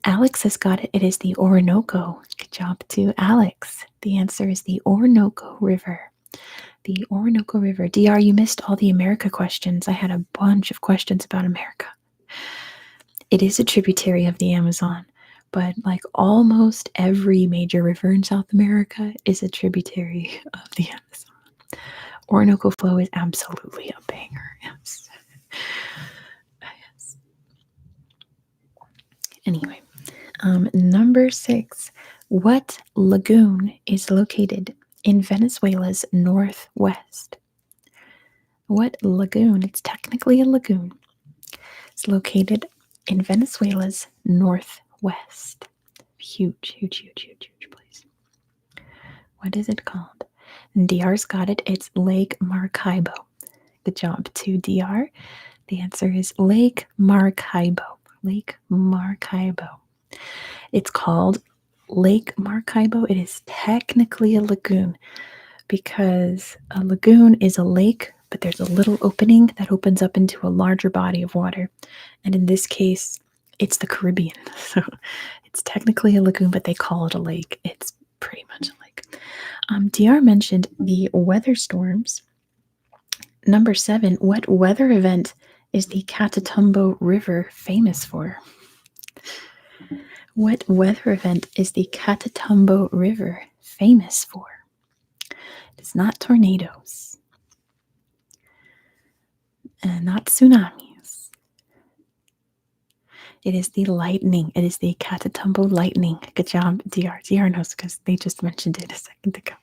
Alex has got it. It is the Orinoco. Good job to Alex. The answer is the Orinoco River. The Orinoco River. DR, you missed all the America questions. I had a bunch of questions about America. It is a tributary of the Amazon, but like almost every major river in South America is a tributary of the Amazon. Orinoco flow is absolutely a banger. Yes. Yes. Anyway, number 6. What lagoon is located in Venezuela's northwest? What lagoon? It's technically a lagoon. It's located in Venezuela's northwest. Huge place. What is it called? And DR's got it. It's Lake Maracaibo. Good job to DR. The answer is Lake Maracaibo. Lake Maracaibo. It's called Lake Maracaibo. It is technically a lagoon because a lagoon is a lake, but there's a little opening that opens up into a larger body of water. And in this case, it's the Caribbean. So it's technically a lagoon, but they call it a lake. It's pretty much a lake. DR mentioned the weather storms. Number 7, what weather event is the Catatumbo River famous for? What weather event is the Catatumbo River famous for? It's not tornadoes. And not tsunamis. It is the lightning. It is the Catatumbo lightning. Good job, DR. DR knows because they just mentioned it a second ago.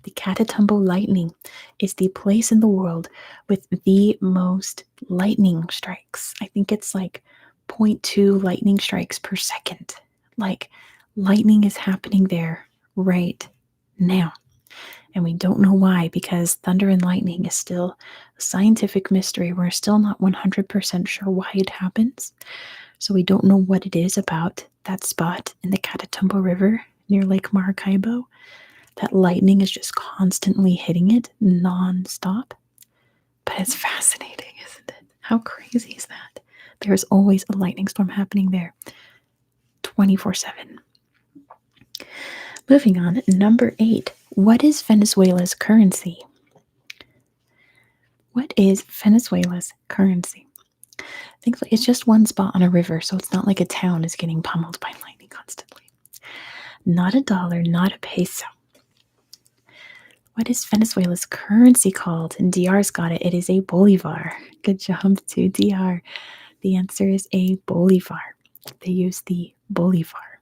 The Catatumbo lightning is the place in the world with the most lightning strikes. I think it's like 0.2 lightning strikes per second. Like lightning is happening there right now. And we don't know why, because thunder and lightning is still a scientific mystery. We're still not 100% sure why it happens. So we don't know what it is about that spot in the Catatumbo River near Lake Maracaibo. That lightning is just constantly hitting it non-stop. But it's fascinating, isn't it? How crazy is that? There's always a lightning storm happening there 24/7. Moving on, number 8. What is Venezuela's currency? What is Venezuela's currency? Think it's just one spot on a river, so it's not like a town is getting pummeled by lightning constantly. Not a dollar, not a peso. What is Venezuela's currency called? And DR's got it. It is a bolivar. Good job to DR. The answer is a bolivar. They use the bolivar.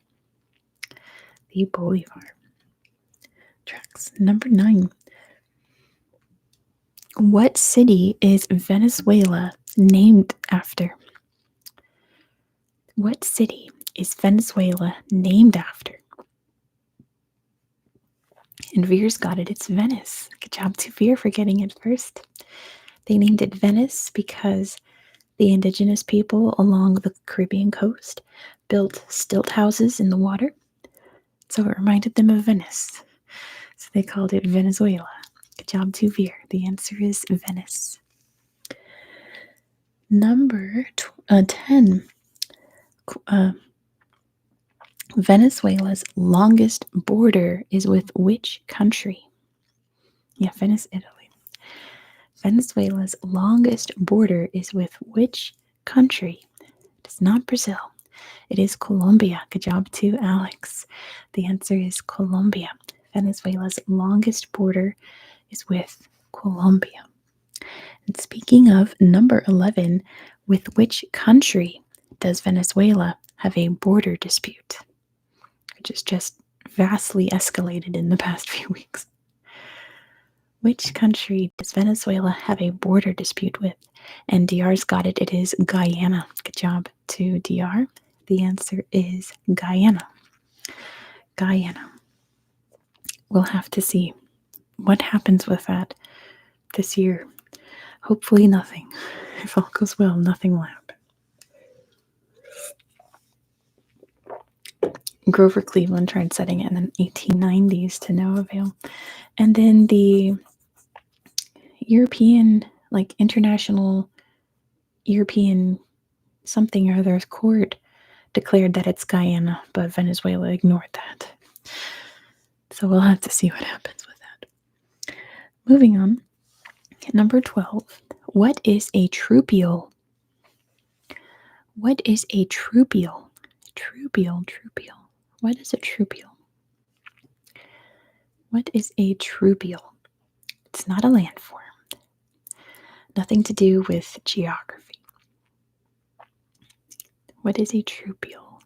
The bolivar. Tracks. Number 9. What city is Venezuela named after? What city is Venezuela named after? And Veer's got it. It's Venice. Good job to Veer for getting it first. They named it Venice because the indigenous people along the Caribbean coast built stilt houses in the water, so it reminded them of Venice. So they called it Venezuela. Good job to Veer. The answer is Venice. Number 10. Venezuela's longest border is with which country? Yeah, Venice, Italy. Venezuela's longest border is with which country? It is not Brazil. It is Colombia. Good job to Alex. The answer is Colombia. Venezuela's longest border is with Colombia. And speaking of number 11, with which country does Venezuela have a border dispute? Which has just vastly escalated in the past few weeks. Which country does Venezuela have a border dispute with? And DR's got it. It is Guyana. Good job to DR. The answer is Guyana. Guyana. We'll have to see what happens with that this year. Hopefully nothing. If all goes well, nothing will happen. Grover Cleveland tried setting it in the 1890s to no avail. And then the European, international European something or other court declared that it's Guyana, but Venezuela ignored that. So we'll have to see what happens with that. Moving on. Number 12. What is a troupial? What is a troupial? Troupial. What is a troupial? What is a troupial? It's not a landform. Nothing to do with geography. What is a troupial?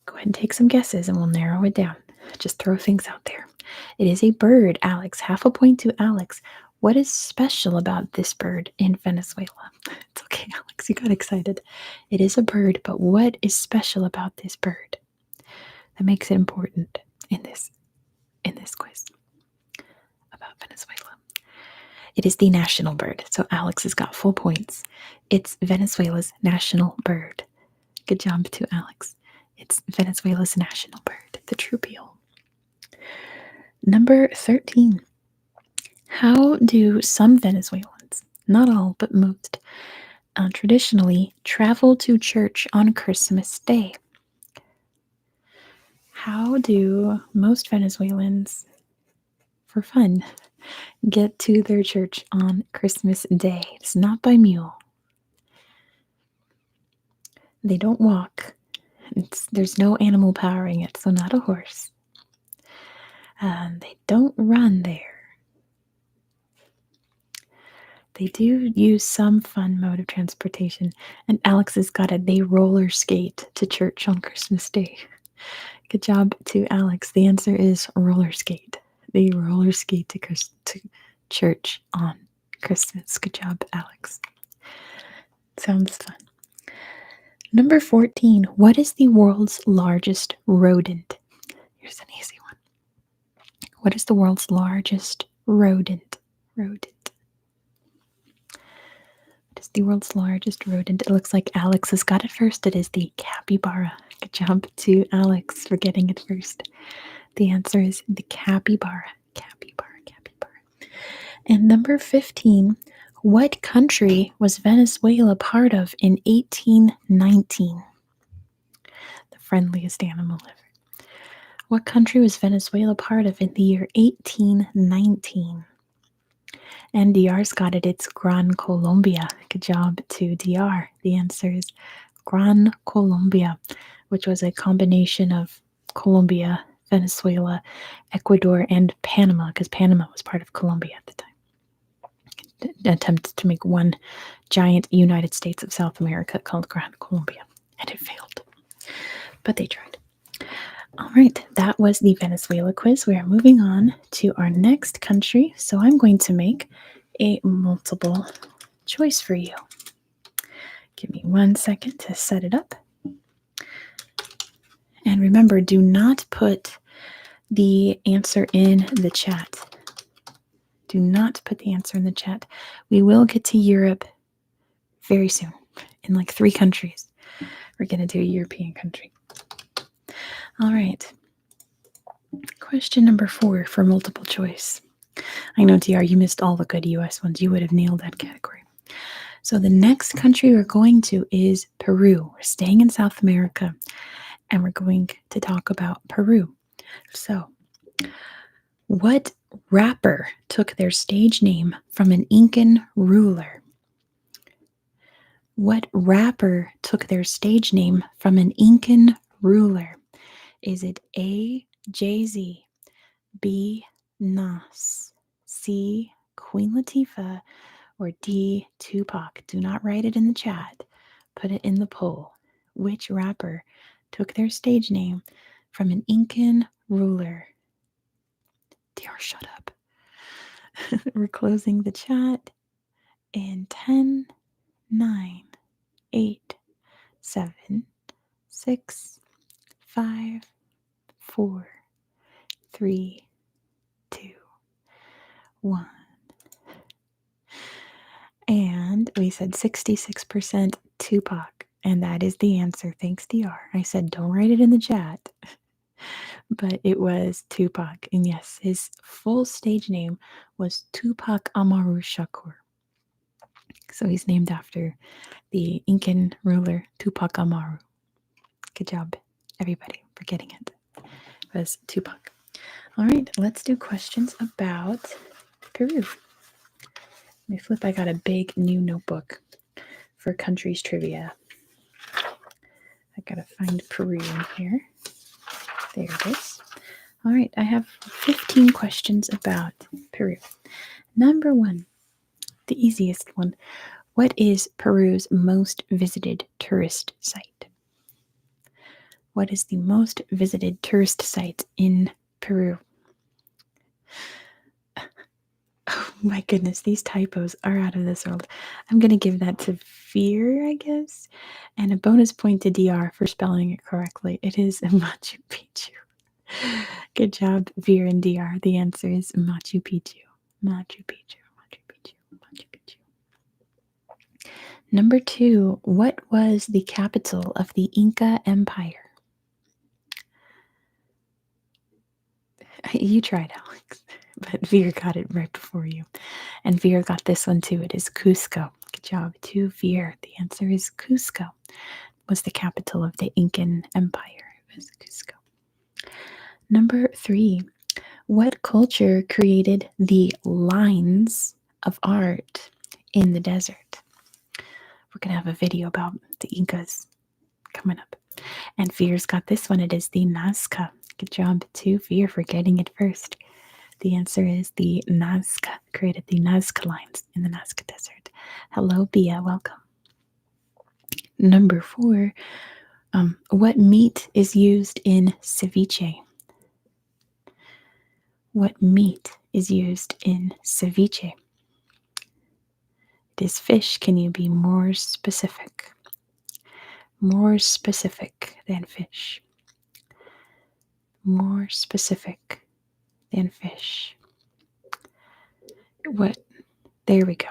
Go ahead and take some guesses and we'll narrow it down. Just throw things out there. It is a bird, Alex. Half a point to Alex. What is special about this bird in Venezuela? It's okay, Alex. You got excited. It is a bird, but what is special about this bird that makes it important in this quiz about Venezuela? It is the national bird. So Alex has got full points. It's Venezuela's national bird. Good job to Alex. It's Venezuela's national bird, the troupial. Number 13. How do some Venezuelans, not all, but most, traditionally travel to church on Christmas Day? How do most Venezuelans, for fun, get to their church on Christmas Day? It's not by mule. They don't walk. There's no animal powering it, so not a horse. They don't run there. They do use some fun mode of transportation. And Alex has got it. They roller skate to church on Christmas Day. Good job to Alex. The answer is roller skate. They roller skate to church on Christmas. Good job, Alex. Sounds fun. Number 14. What is the world's largest rodent? Here's an easy one. What is the world's largest rodent? What is the world's largest rodent? It looks like Alex has got it first. It is the capybara. Good job to Alex for getting it first. The answer is the capybara. Capybara. And number 15. What country was Venezuela part of in 1819? The friendliest animal ever. What country was Venezuela part of in the year 1819? And DR's got it. It's Gran Colombia. Good job to DR. The answer is Gran Colombia, which was a combination of Colombia, Venezuela, Ecuador, and Panama, because Panama was part of Colombia at the time. Attempted to make one giant United States of South America called Gran Colombia, and it failed. But they tried. All right, that was the Venezuela quiz. We are moving on to our next country. So I'm going to make a multiple choice for you. Give me 1 second to set it up. And remember, do not put the answer in the chat. Do not put the answer in the chat. We will get to Europe very soon, in like 3 countries. We're going to do a European country. All right. Question number 4 for multiple choice. I know, DR, you missed all the good US ones. You would have nailed that category. So the next country we're going to is Peru. We're staying in South America, and we're going to talk about Peru. So, what rapper took their stage name from an Incan ruler? What rapper took their stage name from an Incan ruler? Is it A, Jay-Z, B, Nas, C, Queen Latifah, or D, Tupac? Do not write it in the chat. Put it in the poll. Which rapper took their stage name from an Incan ruler? DR, shut up. We're closing the chat in 10, 9, 8, 7, 6, 5, 4, 3, 2, 1. And we said 66% Tupac. And that is the answer. Thanks, DR. I said don't write it in the chat. But it was Tupac. And yes, his full stage name was Tupac Amaru Shakur. So he's named after the Incan ruler Tupac Amaru. Good job, everybody, for getting it. It was Tupac. All right, let's do questions about Peru. Let me flip. I got a big new notebook for countries trivia. I gotta find Peru in here. There it is. All right, I have 15 questions about Peru. Number 1, the easiest one. What is Peru's most visited tourist site? What is the most visited tourist site in Peru? Oh my goodness, these typos are out of this world. I'm going to give that to Veer, I guess. And a bonus point to DR for spelling it correctly. It is Machu Picchu. Good job, Veer and DR. The answer is Machu Picchu. Machu Picchu. Machu Picchu. Machu Picchu. Number 2, what was the capital of the Inca Empire? You tried, Alex, but Veer got it right before you. And Veer got this one too. It is Cusco. Good job to Veer. The answer is Cusco. Was the capital of the Incan Empire. It was Cusco. Number 3, what culture created the lines of art in the desert? We're going to have a video about the Incas coming up. And Veer's got this one. It is the Nazca. Good job to Veer for getting it first. The answer is the Nazca. Created the Nazca lines in the Nazca Desert. Hello, Bia. Welcome. Number 4, what meat is used in ceviche? What meat is used in ceviche? It is fish. Can you be more specific? More specific than fish. More specific than fish. What? There we go.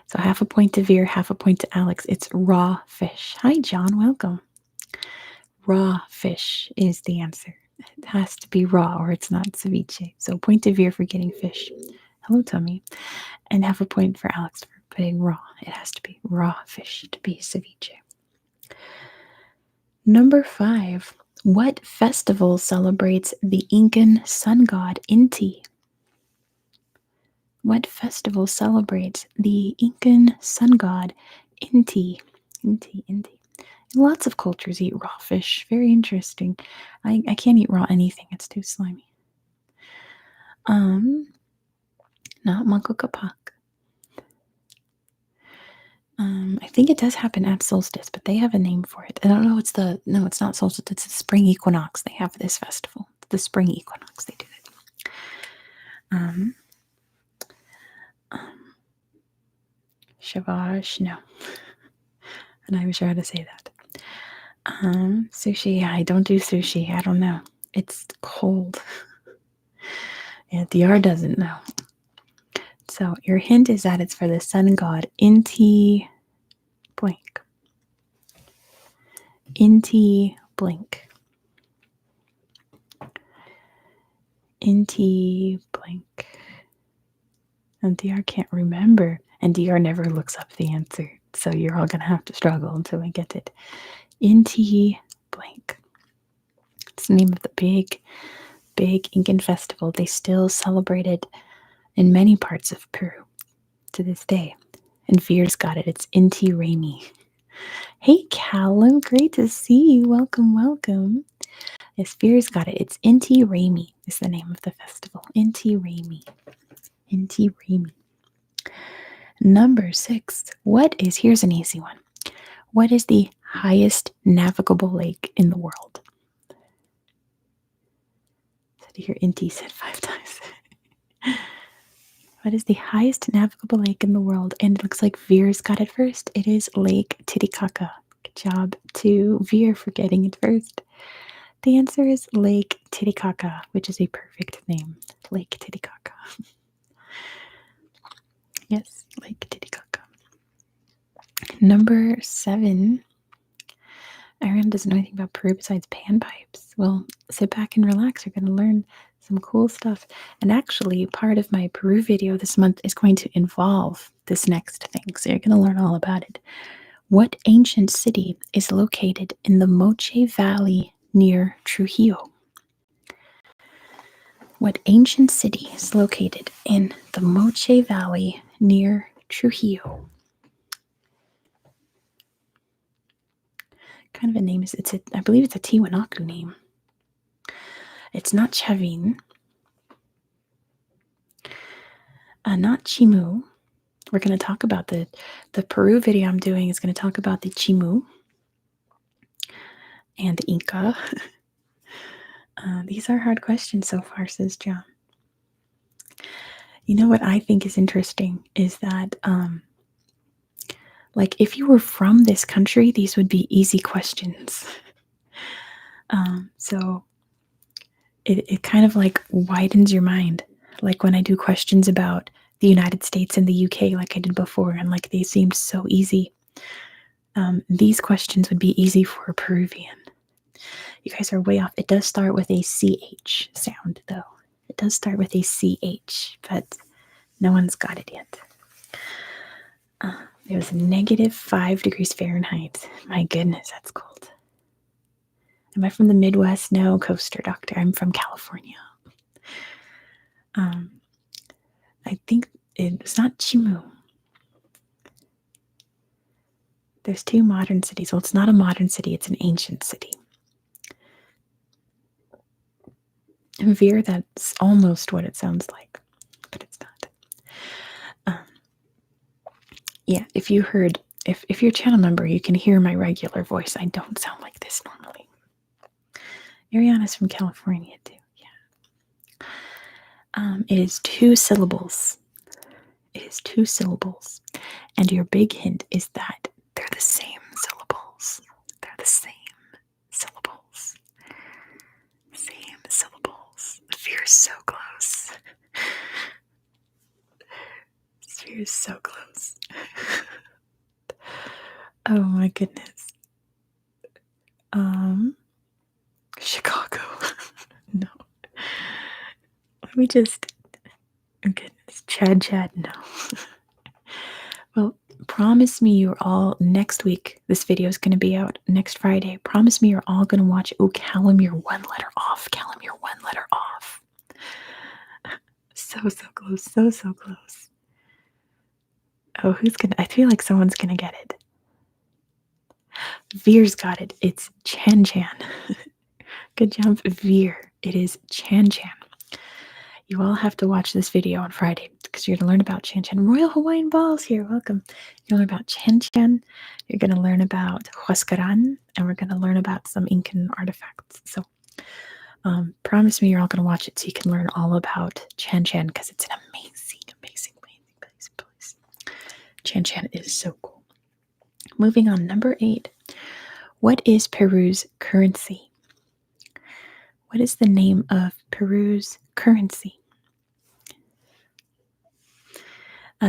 So half a point to Veer, half a point to Alex. It's raw fish. Hi, John. Welcome. Raw fish is the answer. It has to be raw or it's not ceviche. So point to Veer for getting fish. Hello, Tummy. And half a point for Alex for putting raw. It has to be raw fish to be ceviche. Number 5. What festival celebrates the Incan sun god Inti? What festival celebrates the Incan sun god Inti? Inti. Lots of cultures eat raw fish. Very interesting. I can't eat raw anything. It's too slimy. Um, Not Manco Capac. I think it does happen at solstice, but they have a name for it. I don't know. No, it's not solstice. It's the spring equinox. They have this festival. The spring equinox. They do it. Um, Shavash. No, I'm not even sure how to say that. Sushi. I don't do sushi. I don't know. It's cold. Yeah, DR doesn't know. So your hint is that it's for the sun god Inti blank. Inti blank. Inti blank. And DR can't remember. And DR never looks up the answer. So you're all going to have to struggle until we get it. Inti blank. It's the name of the big Incan festival. They still celebrate it in many parts of Peru to this day. And Veer's got it. It's Inti Raymi. Hey, Callum. Great to see you. Welcome, welcome. Yes, Veer's got it. It's Inti Raymi is the name of the festival. Inti Raymi. Inti Raymi. Number 6. Here's an easy one. What is the highest navigable lake in the world? Did you hear Inti said 5 times? What is the highest navigable lake in the world? And it looks like Veer's got it first. It is Lake Titicaca. Good job to Veer for getting it first. The answer is Lake Titicaca, which is a perfect name. Lake Titicaca. Yes, Lake Titicaca. Number 7. Ariana doesn't know anything about Peru besides panpipes. Well, sit back and relax. You're going to learn some cool stuff. And actually, part of my Peru video this month is going to involve this next thing. So you're going to learn all about it. What ancient city is located in the Moche Valley near Trujillo? What ancient city is located in the Moche Valley near Trujillo? Kind of a name is I believe it's a Tiwanaku name. It's not Chavin. Not Chimu. We're going to talk about the Peru video I'm doing is going to talk about the Chimu and the Inca. These are hard questions so far, says John. You know what I think is interesting is that like if you were from this country, these would be easy questions. So it kind of like widens your mind. Like when I do questions about the United States and the UK like I did before, and like they seemed so easy. These questions would be easy for a Peruvian. You guys are way off. It does start with a CH sound, though. It does start with a CH, but no one's got it yet. It was -5 degrees Fahrenheit. My goodness, that's cold. Am I from the Midwest? No, Coaster Doctor. I'm from California. I think it's not Chimu. There's 2 modern cities. Well, it's not a modern city. It's an ancient city. And Veer, that's almost what it sounds like, but it's not. Yeah, if you're a channel member, you can hear my regular voice. I don't sound like this normally. Ariana's from California too. Yeah. It is 2 syllables. It is 2 syllables. And your big hint is that they're the same syllables. They're the same syllables. Same syllables. Sphere is so close. Sphere is so close. Oh my goodness. Chicago. No. Let me just. Goodness. Chad, no. Well, promise me you're all next week. This video is going to be out next Friday. Promise me you're all going to watch. Oh, Callum, you're 1 letter off. Callum, you're 1 letter off. So close. So close. Oh, who's going to. I feel like someone's going to get it. Veer's got it. It's Chan Chan. Good job, Veer. It is Chan Chan. You all have to watch this video on Friday because you're going to learn about Chan Chan. Royal Hawaiian Balls here. Welcome. You're going to learn about Chan Chan. You're going to learn about Huascaran. And we're going to learn about some Incan artifacts. So promise me you're all going to watch it so you can learn all about Chan Chan because it's an amazing, amazing, amazing place. Chan Chan is so cool. Moving on, number 8. What is Peru's currency? What is the name of Peru's currency?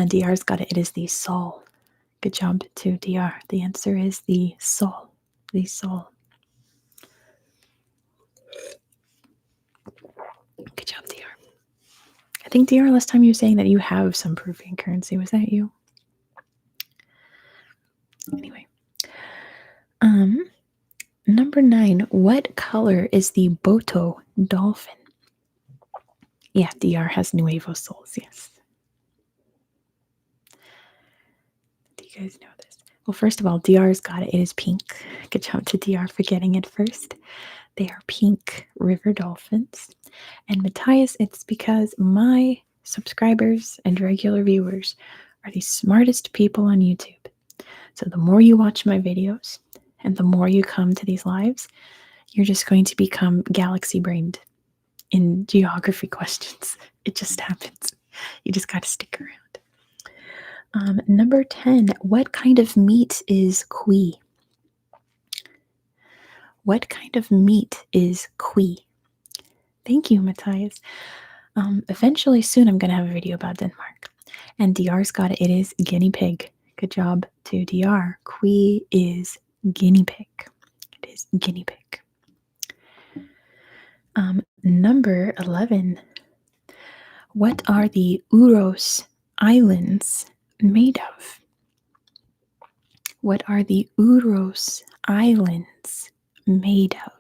DR's got it. It is the sol. Good job to DR. The answer is the sol. The sol. Good job, DR. I think, DR, last time you were saying that you have some Peruvian currency. Was that you? Anyway. Number 9. What color is the Boto dolphin? Yeah, DR has Nuevo Sols, yes. Do you guys know this? Well, first of all, DR's got it. It is pink. Good job to DR for getting it first. They are pink river dolphins. And Matthias, it's because my subscribers and regular viewers are the smartest people on YouTube. So the more you watch my videos and the more you come to these lives, you're just going to become galaxy brained in geography questions. It just happens. You just got to stick around. Number 10, what kind of meat is kui? What kind of meat is kui? Thank you, Matthias. Eventually, soon, I'm going to have a video about Denmark. And DR's got it. It is guinea pig. Good job to DR. Kui is guinea pig. It is guinea pig. Number 11. What are the Uros Islands made of? What are the Uros Islands made of?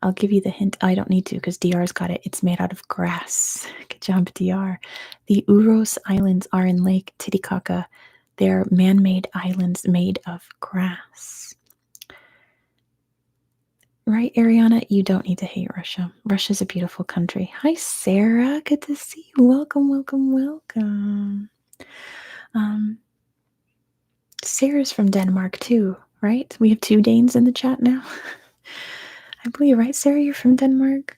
I'll give you the hint. I don't need to because DR's got it. It's made out of grass. Good job, DR. The Uros Islands are in Lake Titicaca. They're man-made islands made of grass. Right, Ariana? You don't need to hate Russia. Russia's a beautiful country. Hi, Sarah. Good to see you. Welcome, welcome, welcome. Sarah's from Denmark too, right? We have 2 Danes in the chat now. I believe, right, Sarah? You're from Denmark?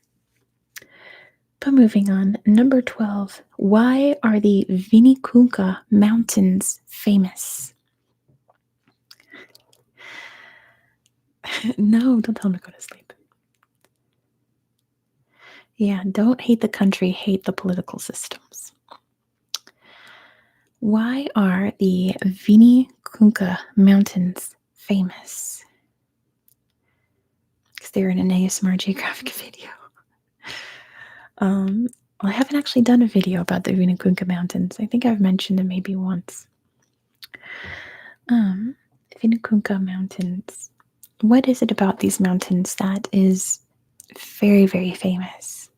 But moving on, number 12. Why are the Vinicunca Mountains famous? No, don't tell him to go to sleep. Yeah, don't hate the country, hate the political systems. Why are the Vinicunca Mountains famous? Because they're in an ASMR Geographic video. Well, I haven't actually done a video about the Vinicunca Mountains. I think I've mentioned it maybe once. Vinicunca Mountains. What is it about these mountains that is very, very famous?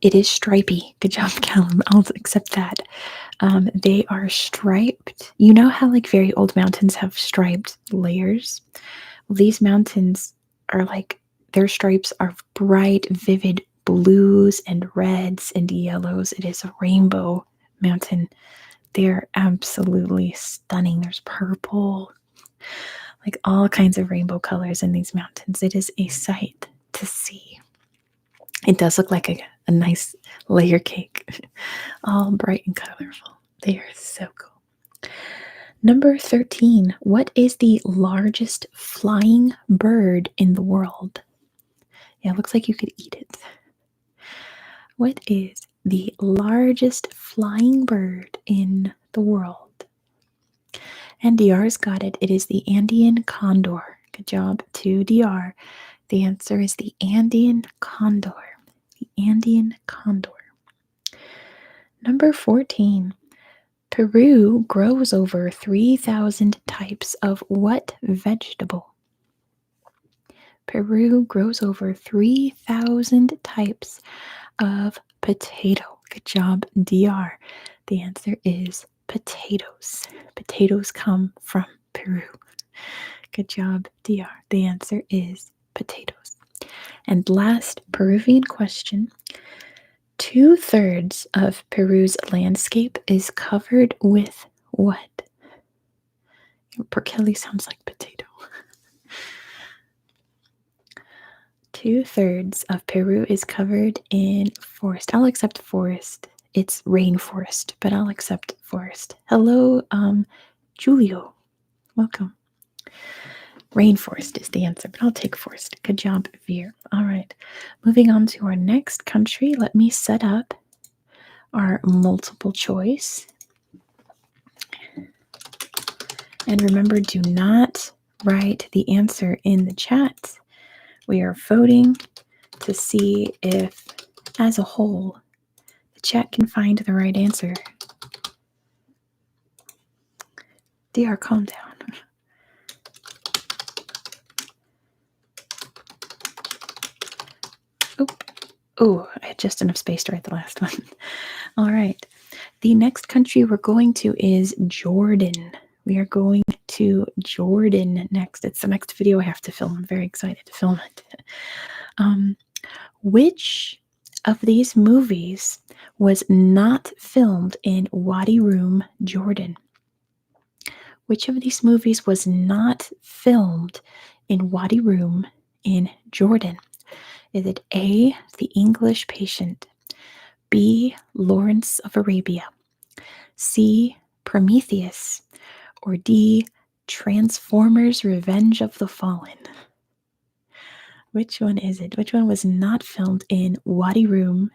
It is stripy. Good job, Callum. I'll accept that. They are striped. You know how like very old mountains have striped layers? Well, these mountains are like, their stripes are bright, vivid blues and reds and yellows. It is a rainbow mountain. They're absolutely stunning. There's purple, like all kinds of rainbow colors in these mountains. It is a sight to see. It does look like a nice layer cake, all bright and colorful. They are so cool. Number 13. What is the largest flying bird in the world? Yeah, it looks like you could eat it. What is the largest flying bird in the world? And DR's got it. It is the Andean condor. Good job to DR. The answer is the Andean condor. The Andean condor. Number 14. Peru grows over 3,000 types of what vegetable? Peru grows over 3,000 types of potato. Good job, DR. The answer is potatoes. Potatoes come from Peru. Good job, DR. The answer is potatoes. And last Peruvian question. 2/3 of Peru's landscape is covered with what? Perkelly sounds like potato. 2/3 of Peru is covered in forest. I'll accept forest. It's rainforest, but I'll accept forest. Hello, Julio. Welcome. Rainforest is the answer, but I'll take forest. Good job, Veer. All right. Moving on to our next country. Let me set up our multiple choice. And remember, do not write the answer in the chat. We are voting to see if, as a whole, the chat can find the right answer. DR, calm down. Oh, I had just enough space to write the last one. All right. The next country we're going to is Jordan. We are going to Jordan next. It's the next video I have to film. I'm very excited to film it. Which of these movies was not filmed in Wadi Rum, Jordan? Which of these movies was not filmed in Wadi Rum in Jordan? Is it A, The English Patient, B, Lawrence of Arabia, C, Prometheus, or D, Transformers Revenge of the Fallen? Which one is it? Which one was not filmed in Wadi Rum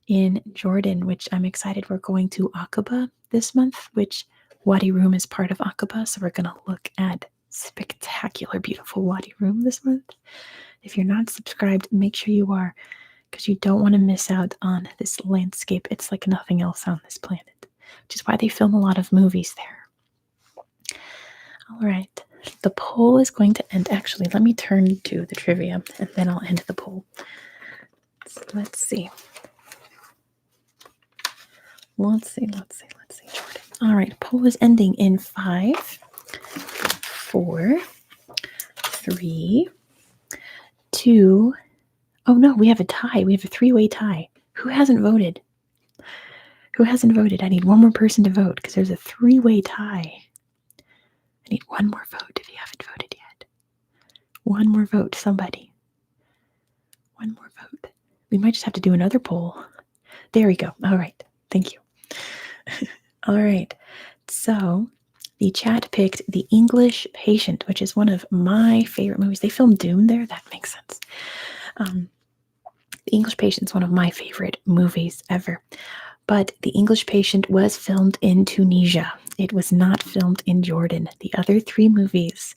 in Jordan, which I'm excited. We're going to Aqaba this month, which Wadi Rum is part of Aqaba, so we're going to look at spectacular, beautiful Wadi Rum this month. If you're not subscribed, make sure you are, because you don't want to miss out on this landscape. It's like nothing else on this planet, which is why they film a lot of movies there. All right. The poll is going to end. Actually, let me turn to the trivia, and then I'll end the poll. So let's see. Let's see, Jordan. All right, poll is ending in 5, 4, 3, 2. Oh no, we have a tie. We have a 3-way tie. Who hasn't voted? Who hasn't voted? I need one more person to vote because there's a 3-way tie. I need one more vote if you haven't voted yet. One more vote, somebody. One more vote. We might just have to do another poll. There we go. All right. Thank you. All right. So the chat picked The English Patient, which is one of my favorite movies. They filmed Doom there. That makes sense. The English Patient is one of my favorite movies ever. But The English Patient was filmed in Tunisia. It was not filmed in Jordan. The other 3 movies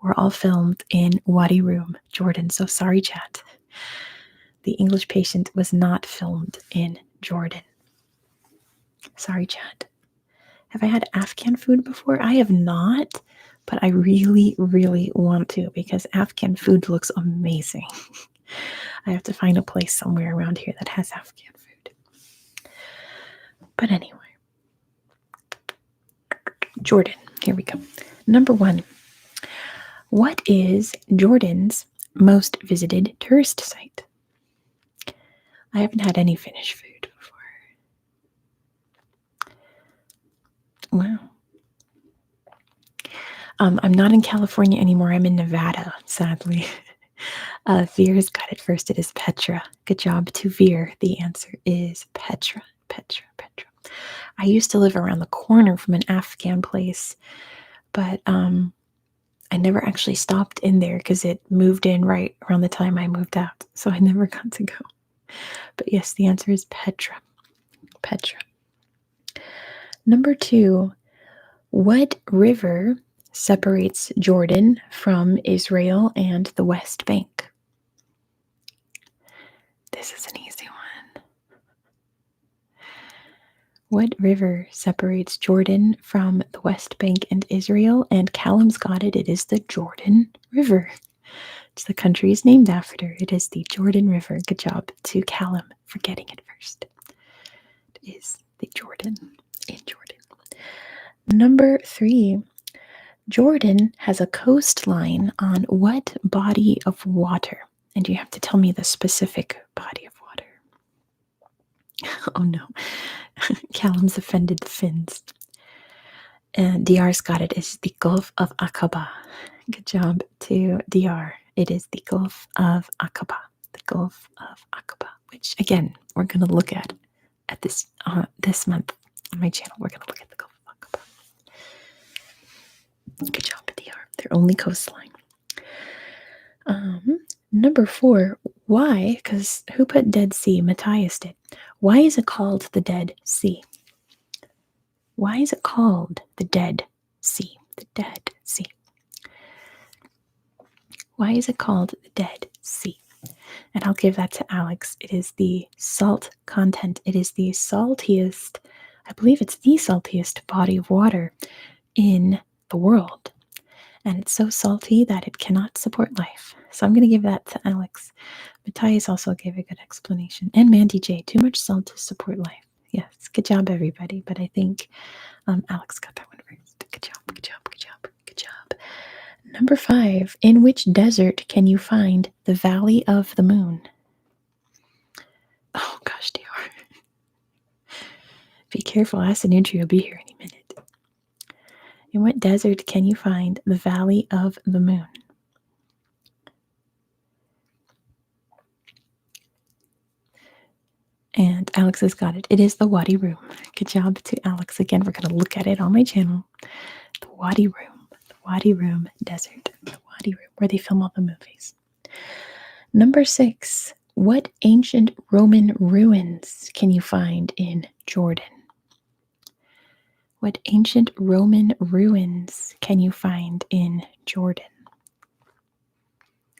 were all filmed in Wadi Rum, Jordan. So sorry, chat. The English Patient was not filmed in Jordan. Sorry, chat. Have I had Afghan food before? I have not, but I really, really want to because Afghan food looks amazing. I have to find a place somewhere around here that has Afghan food. But anyway, Jordan, here we go. Number 1. What is Jordan's most visited tourist site? I haven't had any Finnish food before. Wow. I'm not in California anymore. I'm in Nevada, sadly. Veer's got it first. It is Petra. Good job to Veer. The answer is Petra. Petra. I used to live around the corner from an Afghan place, but I never actually stopped in there because it moved in right around the time I moved out. So I never got to go. But yes, the answer is Petra. Petra. Number 2, what river separates Jordan from Israel and the West Bank? This is an easy one. What river separates Jordan from the West Bank and Israel? And Callum's got it. It is the Jordan River. It's the country is named after. It is the Jordan River. Good job to Callum for getting it first. It is the Jordan in Jordan. Number 3. Jordan has a coastline on what body of water? And you have to tell me the specific body of water. Oh no. Callum's offended the Finns. And DR's got it. It's the Gulf of Aqaba. Good job to DR. It is the Gulf of Aqaba. The Gulf of Aqaba, which again we're going to look at this month on my channel. We're going to look at the Gulf of Aqaba. Good job, DR. Their only coastline. Number 4. Why? Because who put Dead Sea? Matthias did. Why is it called the Dead Sea? Why is it called the Dead Sea? The Dead Sea. Why is it called the Dead Sea? And I'll give that to Alex. It is the salt content. It is the saltiest, I believe it's the saltiest body of water in the world. And it's so salty that it cannot support life. So I'm going to give that to Alex. Matthias also gave a good explanation. And Mandy J, too much salt to support life. Yes, good job, everybody. But I think Alex got that one first. Good job, good job, good job, good job. Number 5, in which desert can you find the Valley of the Moon? Oh gosh, DR. Be careful, Acid Nutri will be here any minute. In what desert can you find the Valley of the Moon? And Alex has got it. It is the Wadi Rum. Good job to Alex. Again, we're going to look at it on my channel. The Wadi Rum. The Wadi Rum Desert. The Wadi Rum, where they film all the movies. Number 6. What ancient Roman ruins can you find in Jordan? What ancient Roman ruins can you find in Jordan?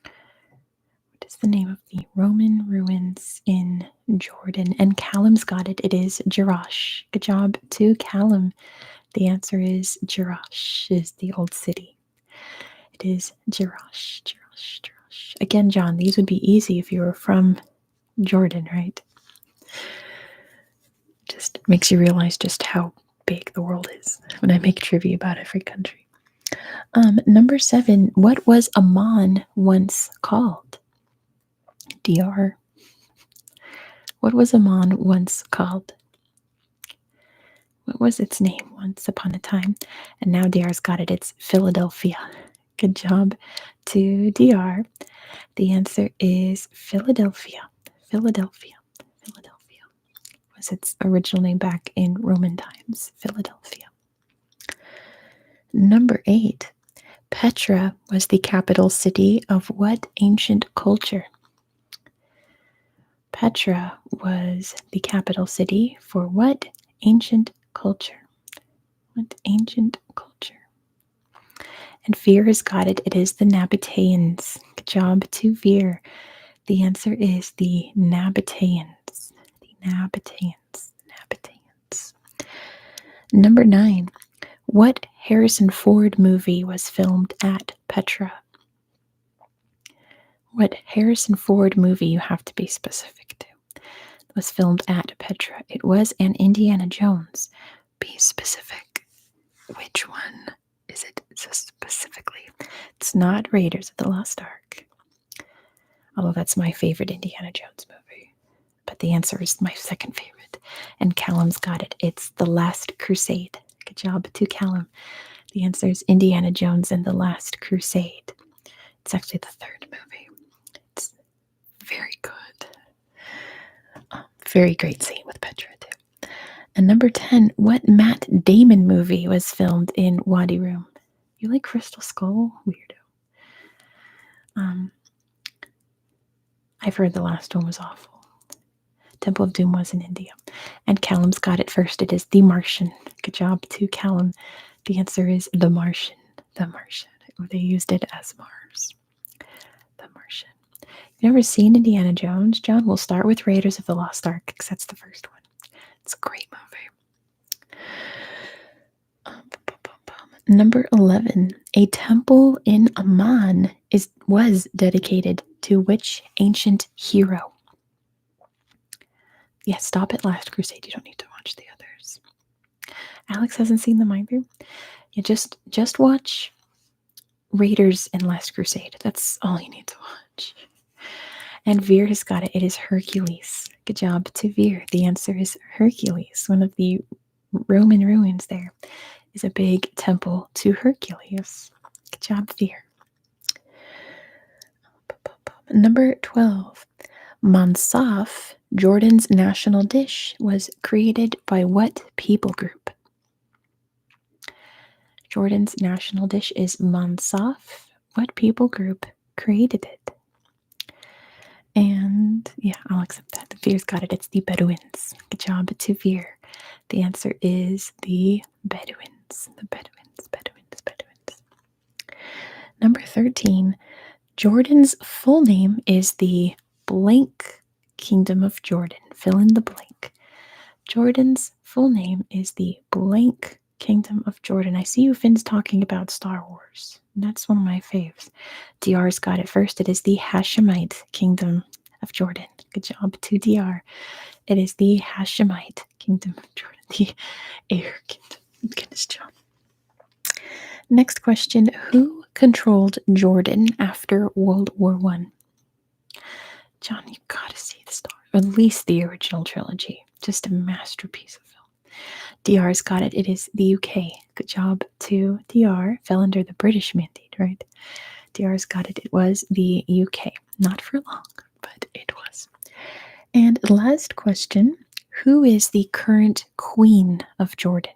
What is the name of the Roman ruins in Jordan? And Callum's got it. It is Jerash. Good job to Callum. The answer is Jerash, is the old city. It is Jerash, Jerash, Jerash. Again, John, these would be easy if you were from Jordan, right? Just makes you realize just how big the world is when I make trivia about every country. Number 7, what was Amman once called? DR. What was Amman once called? What was its name once upon a time? And now DR's got it. It's Philadelphia. Good job to DR. The answer is Philadelphia. Philadelphia. Philadelphia was its original name back in Roman times. Philadelphia. Number 8. Petra was the capital city of what ancient culture? Petra was the capital city for what ancient culture? What ancient culture? And Veer has got it. It is the Nabateans. Good job to Veer. The answer is the Nabateans. The Nabateans. Nabateans. Number 9. What Harrison Ford movie was filmed at Petra? What Harrison Ford movie, you have to be specific to, was filmed at Petra? It was an Indiana Jones. Be specific. Which one is it specifically? It's not Raiders of the Lost Ark. Although that's my favorite Indiana Jones movie. But the answer is my second favorite. And Callum's got it. It's The Last Crusade. Good job to Callum. The answer is Indiana Jones and the Last Crusade. It's actually the third movie. It's very good. Very great scene with Petra, too. And number 10, what Matt Damon movie was filmed in Wadi Rum? You like Crystal Skull? Weirdo. I've heard the last one was awful. Temple of Doom was in India. And Callum's got it first. It is The Martian. Good job to Callum. The answer is The Martian. The Martian. They used it as Mars. The Martian. You've never seen Indiana Jones, John? We'll start with Raiders of the Lost Ark because that's the first one. It's a great movie. Number 11. A temple in Amman was dedicated to which ancient hero? Yes, stop at Last Crusade. You don't need to watch the others. Alex hasn't seen them either. You just watch Raiders and Last Crusade. That's all you need to watch. And Veer has got it. It is Hercules. Good job to Veer. The answer is Hercules. One of the Roman ruins there is a big temple to Hercules. Good job, Veer. Number 12. Mansaf, Jordan's national dish, was created by what people group? Jordan's national dish is mansaf. What people group created it? And yeah, I'll accept that. Veer's got it. It's the Bedouins. Good job to Veer. The answer is the Bedouins. The Bedouins, Bedouins, Bedouins. Number 13. Jordan's full name is the blank Kingdom of Jordan. Fill in the blank. Jordan's full name is the blank Kingdom of Jordan. I see you Finn's talking about Star Wars. That's one of my faves. DR's got it first. It is the Hashemite Kingdom of Jordan. Good job to DR. It is the Hashemite Kingdom of Jordan. The Air Kingdom. Goodness, John. Next question. Who controlled Jordan after World War I? John, you gotta see the Star. At least the original trilogy. Just a masterpiece of film. DR's got it. It is the UK. Good job to DR. Fell under the British mandate, right? DR's got it. It was the UK. Not for long, but it was. And last question. Who is the current Queen of Jordan?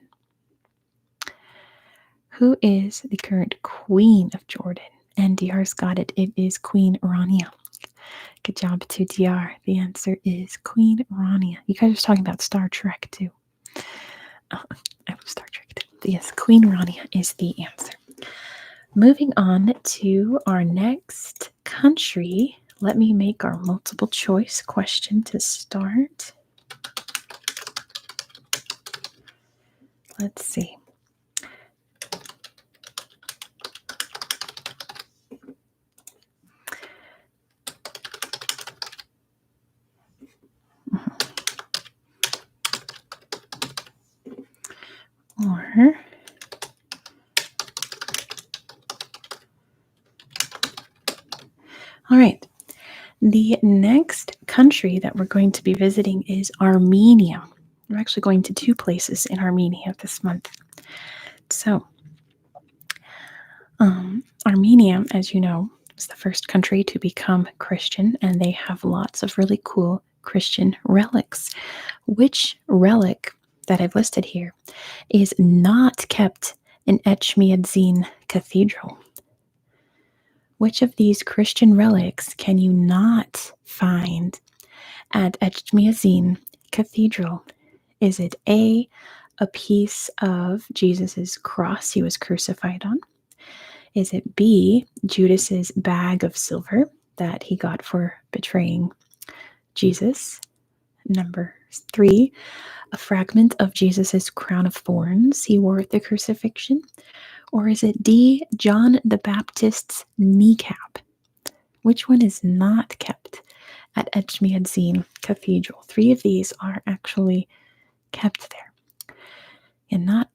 Who is the current Queen of Jordan? And DR's got it. It is Queen Rania. Good job to DR. The answer is Queen Rania. You guys are talking about Star Trek too. I love Star Trek too. But yes, Queen Rania is the answer. Moving on to our next country. Let me make our multiple choice question to start. Let's see. Or all right. The next country that we're going to be visiting is Armenia. We're actually going to 2 places in Armenia this month. So, Armenia, as you know, is the first country to become Christian, and they have lots of really cool Christian relics. Which relic that I've listed here is not kept in Etchmiadzin Cathedral? Which of these Christian relics can you not find at Etchmiadzin Cathedral? Is it A, a piece of Jesus's cross he was crucified on? Is it B, Judas's bag of silver that he got for betraying Jesus? Number 3, a fragment of Jesus's crown of thorns he wore at the crucifixion? Or is it D, John the Baptist's kneecap? Which one is not kept at Etchmiadzin Cathedral? 3 of these are actually kept there. And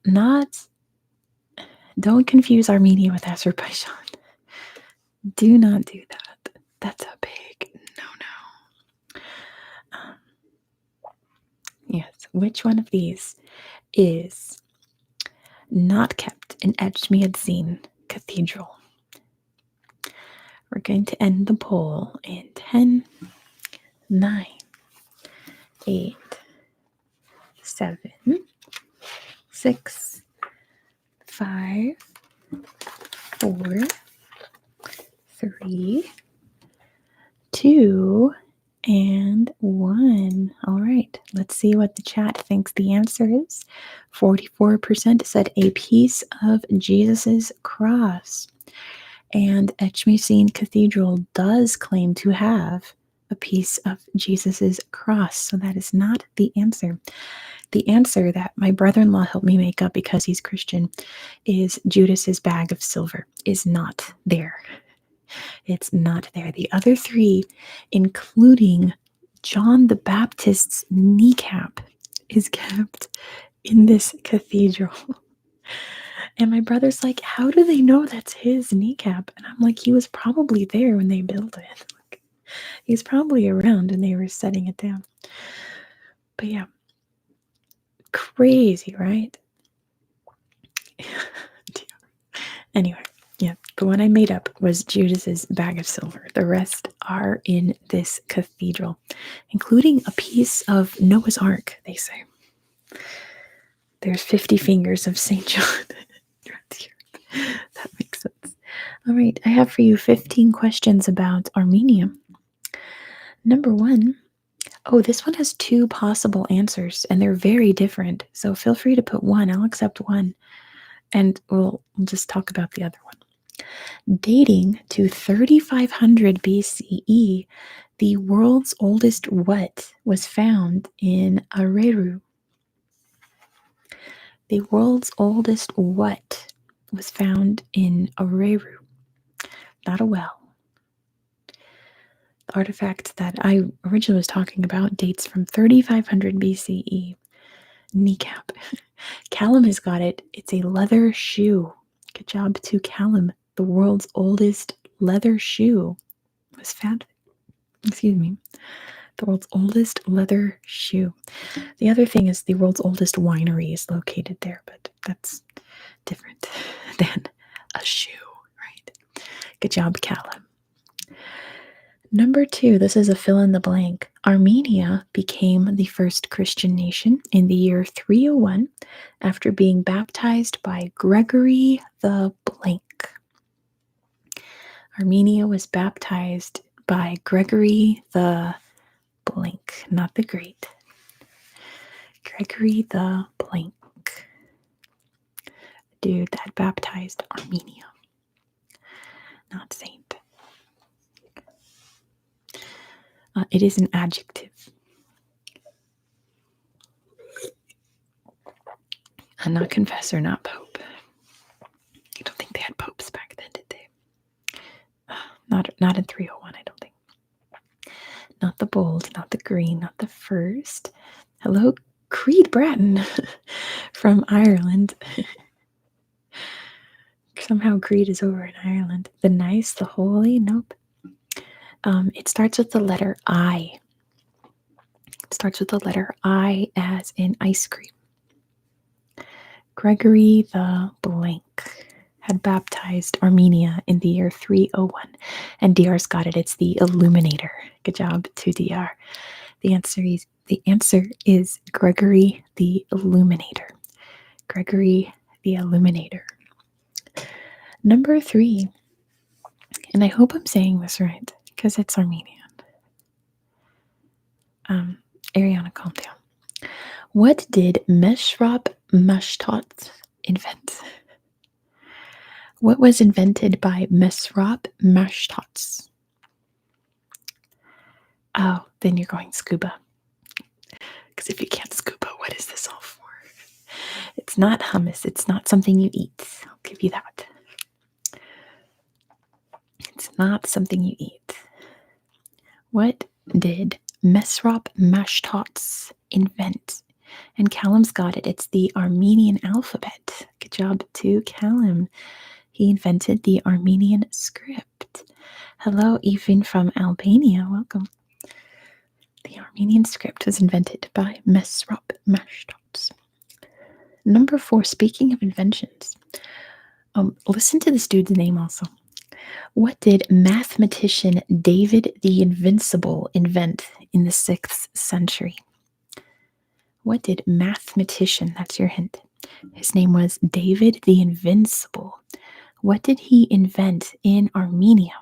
don't confuse Armenia with Azerbaijan. Do not do that. That's a big no-no. Yes, which one of these is not kept in Etchmiadzin Cathedral? We're going to end the poll in 10, 9, 8, 7, 6, 5, 4, 3, 2, and 1. All right, let's see what the chat thinks the answer is. 44% said a piece of Jesus's cross. And Etchmiadzin Cathedral does claim to have a piece of Jesus's cross. So that is not the answer. The answer that my brother-in-law helped me make up because he's Christian is Judas's bag of silver is not there. It's not there. The other 3, including John the Baptist's kneecap, is kept in this cathedral. And my brother's like, how do they know that's his kneecap? And I'm like, he was probably there when they built it. Like, he's probably around and they were setting it down. But yeah, crazy, right? Anyway, yeah, the one I made up was Judas's bag of silver. The rest are in this cathedral, including a piece of Noah's Ark, they say. There's 50 fingers of St. John. That makes sense. All right, I have for you 15 questions about Armenia. Number one, oh, this one has two possible answers, and they're very different. So feel free to put one. I'll accept one, and we'll just talk about the other one. Dating to 3500 BCE, the world's oldest what was found in Areru? The world's oldest what was found in Areru? Not a well. The artifact that I originally was talking about dates from 3500 BCE. Kneecap. Callum has got it. It's a leather shoe. Good job to Callum. The world's oldest leather shoe was found. Excuse me. The world's oldest leather shoe. The other thing is the world's oldest winery is located there, but that's different than a shoe, right? Good job, Callum. Number two, this is a fill in the blank. Armenia became the first Christian nation in the year 301 after being baptized by Gregory the blank. Armenia was baptized by Gregory the blank, not the Great. Gregory the blank. Dude that baptized Armenia. Not saint. It is an adjective. Not confessor, not pope. I don't think they had popes back then, did they? Not in 301, I don't think. Not the bold, not the green, not the first. Hello, Creed Bratton from Ireland. Somehow Creed is over in Ireland. The nice, the holy, nope. It starts with the letter I. It starts with the letter I as in ice cream. Gregory the blank had baptized Armenia in the year 301. And DR's got it. It's the Illuminator. Good job to DR. The answer is Gregory the Illuminator. Gregory the Illuminator. Number three, and I hope I'm saying this right because it's Armenian. Ariana, calm down. What did Mesrop Mashtot invent? What was invented by Mesrop Mashtot? Oh, then you're going scuba. Because if you can't scuba, what is this all for? It's not hummus. It's not something you eat. I'll give you that. It's not something you eat. What did Mesrop Mashtot invent? And Callum's got it. It's the Armenian alphabet. Good job to Callum. He invented the Armenian script. Hello, Evin from Albania. Welcome. The Armenian script was invented by Mesrop Mashtot. Number four, speaking of inventions, listen to this dude's name also. What did mathematician David the Invincible invent in the 6th century? What did mathematician, that's your hint. His name was David the Invincible. What did he invent in Armenia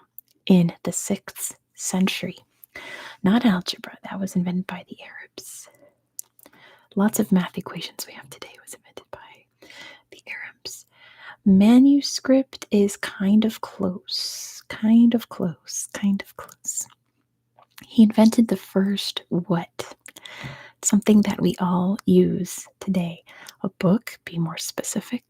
in the 6th century? Not algebra, that was invented by the Arabs. Lots of math equations we have today was invented by the Arabs. Manuscript is kind of close. He invented the first what? Something that we all use today. A book, be more specific.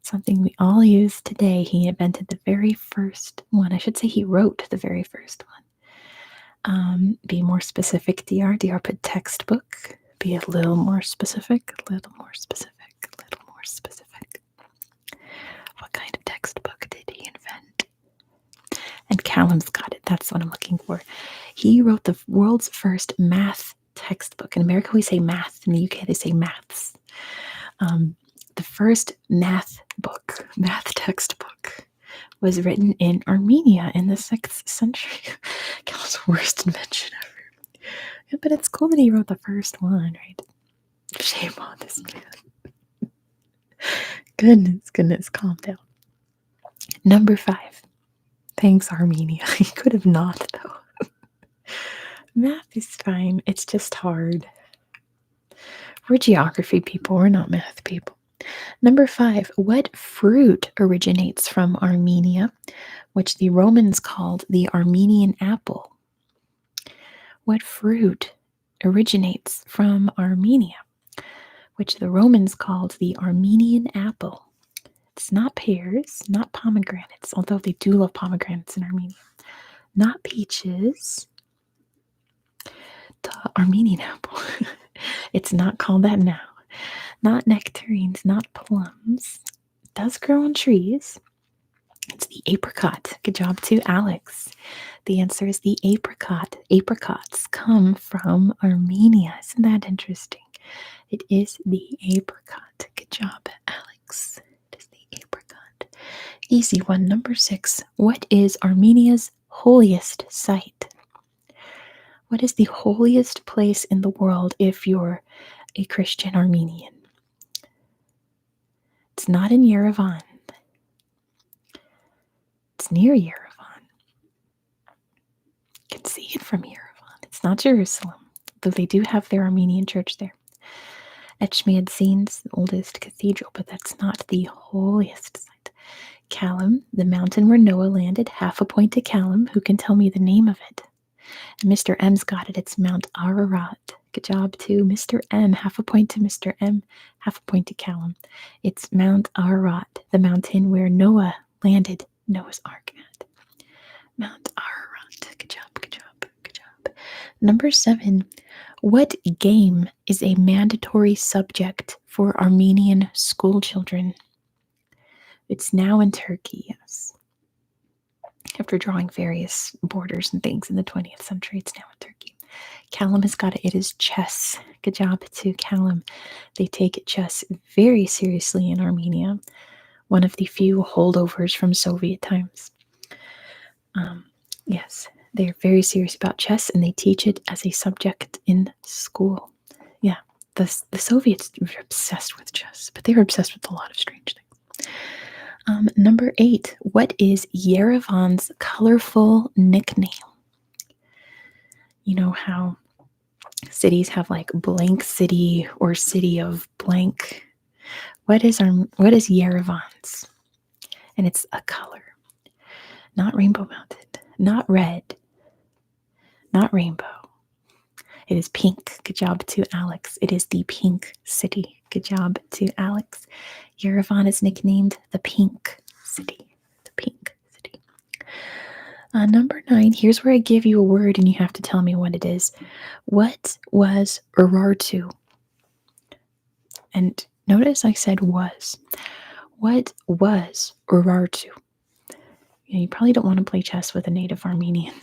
Something we all use today. He invented the very first one. I should say he wrote the very first one. Be more specific, DR. DR put textbook. Be a little more specific. more specific. What kind of textbook did he invent? And Callum's got it. That's what I'm looking for. He wrote the world's first math textbook. In America, we say math. In the UK, they say maths. The first math textbook, was written in Armenia in the 6th century. Callum's worst invention ever. Yeah, but it's cool that he wrote the first one, right? Shame on this man. Goodness, calm down. Number 5. Thanks, Armenia. He could have not, though. Math is fine. It's just hard. We're geography people. We're not math people. Number 5. What fruit originates from Armenia, which the Romans called the Armenian apple? What fruit originates from Armenia, which the Romans called the Armenian apple? It's not pears, not pomegranates, although they do love pomegranates in Armenia. Not peaches. The Armenian apple. It's not called that now. Not nectarines, not plums. It does grow on trees. It's the apricot. Good job to Alex. The answer is the apricot. Apricots come from Armenia. Isn't that interesting? It is the apricot. Good job, Alex. It is the apricot. Easy one. Number 6. What is Armenia's holiest site? What is the holiest place in the world if you're a Christian Armenian? It's not in Yerevan. It's near Yerevan. You can see it from Yerevan. It's not Jerusalem, though they do have their Armenian church there. Etchmiadzin's the oldest cathedral, but that's not the holiest site. Callum, the mountain where Noah landed, half a point to Callum, who can tell me the name of it. And Mr. M's got it. It's Mount Ararat. Good job to Mr. M. Half a point to Mr. M. Half a point to Callum. It's Mount Ararat, the mountain where Noah landed Noah's Ark at. Mount Ararat. Good job, good job, good job. Number 7. What game is a mandatory subject for Armenian school children? It's now in Turkey, yes. After drawing various borders and things in the 20th century, it's now in Turkey. Callum has got it. It is chess. Good job to Callum. They take chess very seriously in Armenia. One of the few holdovers from Soviet times. Yes, they're very serious about chess, and they teach it as a subject in school. Yeah, the Soviets were obsessed with chess, but they were obsessed with a lot of strange things. Number 8. What is Yerevan's colorful nickname? You know how cities have like blank city or city of blank. What is Yerevan's? And it's a color. Not Rainbow Mountain. Not red. Not rainbow. It is pink. Good job to Alex. It is the Pink City. Good job to Alex. Yerevan is nicknamed the Pink City. The Pink City. Number 9. Here's where I give you a word and you have to tell me what it is. What was Urartu? And notice I said was. What was Urartu? You probably don't want to play chess with a native Armenian.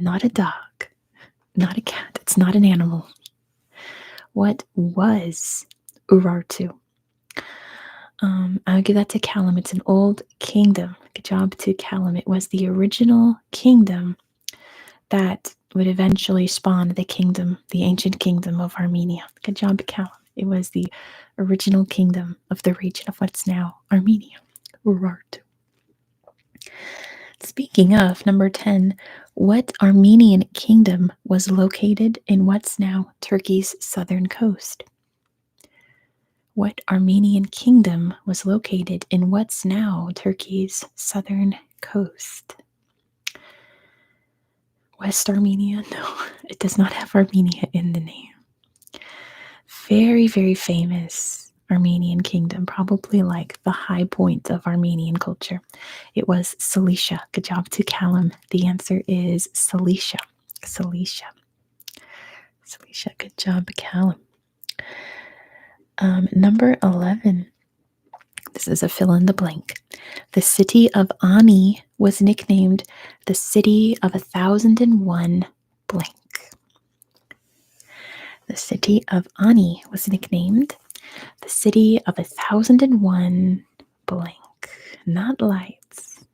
Not a dog. Not a cat. It's not an animal. What was Urartu? I'll give that to Callum. It's an old kingdom. Good job to Callum. It was the original kingdom that would eventually spawn the ancient kingdom of Armenia. Good job, Callum. It was the original kingdom of the region of what's now Armenia. Urartu. Speaking of, number 10, what Armenian kingdom was located in what's now Turkey's southern coast? What Armenian kingdom was located in what's now Turkey's southern coast? West Armenia? No, it does not have Armenia in the name. Very, very famous Armenian kingdom, probably like the high point of Armenian culture. It was Cilicia. Good job to Callum. The answer is Cilicia. Cilicia. Cilicia. Good job, Callum. Number 11. This is a fill in the blank. The city of Ani was nicknamed the City of 1001 blank. The city of Ani was nicknamed the City of 1001 blank. Not lights.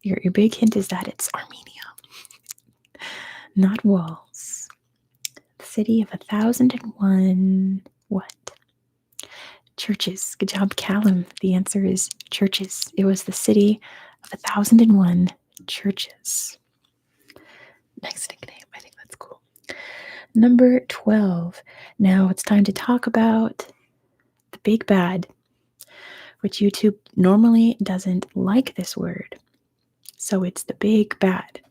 Your big hint is that it's Armenia, not walls. The City of 1001 what? Churches. Good job, Callum. The answer is churches. It was the city of 1001 churches. Next nickname. I think that's cool. Number 12. Now it's time to talk about the big bad, which YouTube normally doesn't like this word. So it's the big bad.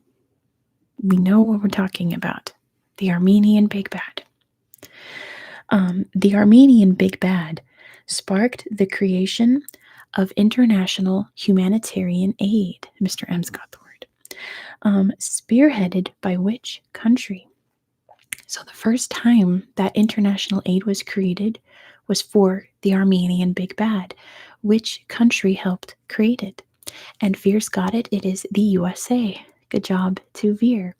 We know what we're talking about. The Armenian big bad. The Armenian big bad sparked the creation of international humanitarian aid. Mr. M's got the word. Spearheaded by which country? So the first time that international aid was created was for the Armenian big bad. Which country helped create it? And Veer's got it. It is the USA. Good job to Veer.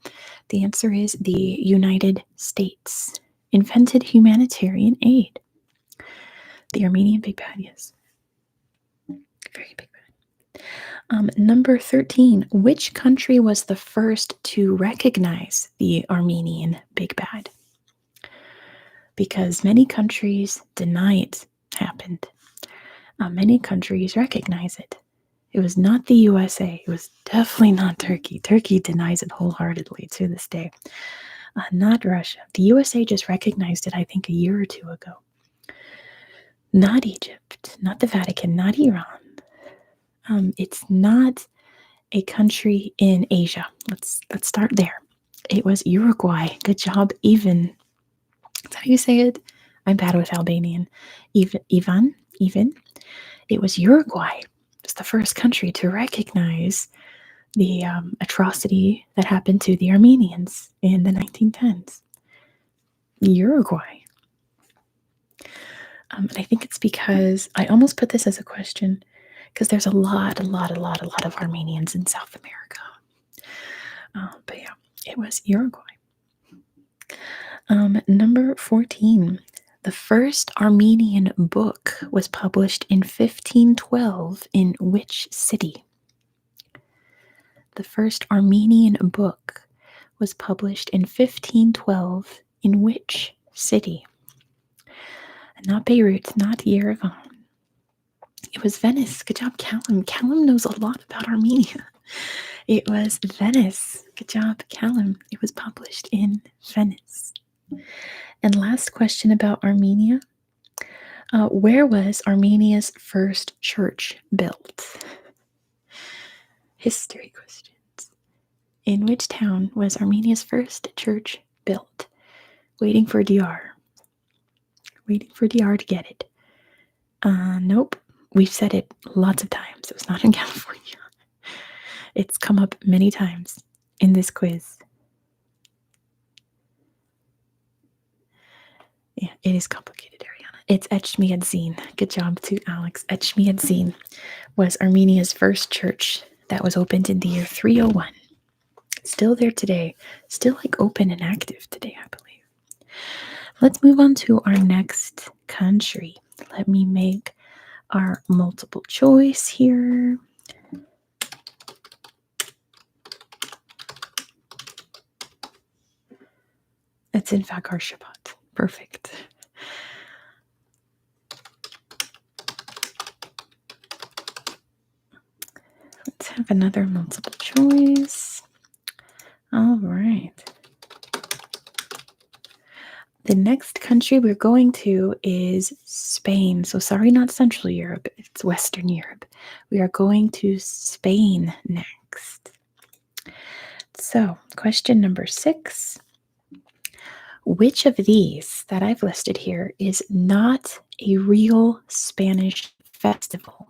The answer is the United States. Invented humanitarian aid. The Armenian big bad, yes. Very big bad. Number 13. Which country was the first to recognize the Armenian big bad? Because many countries deny it happened. Many countries recognize it. It was not the USA. It was definitely not Turkey. Turkey denies it wholeheartedly to this day. Not Russia. The USA just recognized it, I think, a year or two ago. Not Egypt, not the Vatican, not Iran. It's not a country in Asia. Let's start there. It was Uruguay. Good job, Even. Is that how you say it? I'm bad with Albanian. Even. It was Uruguay. It was the first country to recognize the atrocity that happened to the Armenians in the 1910s. Uruguay. And I think it's because I almost put this as a question because there's a lot of Armenians in South America. But yeah, it was Uruguay. Number 14. The first Armenian book was published in 1512 in which city? The first Armenian book was published in 1512 in which city? Not Beirut, not Yerevan. It was Venice. Good job, Callum. Callum knows a lot about Armenia. It was Venice. Good job, Callum. It was published in Venice. And last question about Armenia. Where was Armenia's first church built? History questions. In which town was Armenia's first church built? Waiting for DR. Waiting for DR to get it. Nope. We've said it lots of times. It was not in California. It's come up many times in this quiz. Yeah, it is complicated, Ariana. It's Echmiadzin. Good job to Alex. Echmiadzin was Armenia's first church that was opened in the year 301. Still there today. Still open and active today, I believe. Let's move on to our next country. Let me make our multiple choice here. It's in fact Arshabat. Perfect. Let's have another multiple choice. All right. The next country we're going to is Spain. So sorry, not Central Europe. It's Western Europe. We are going to Spain next. So question number 6. Which of these that I've listed here is not a real Spanish festival?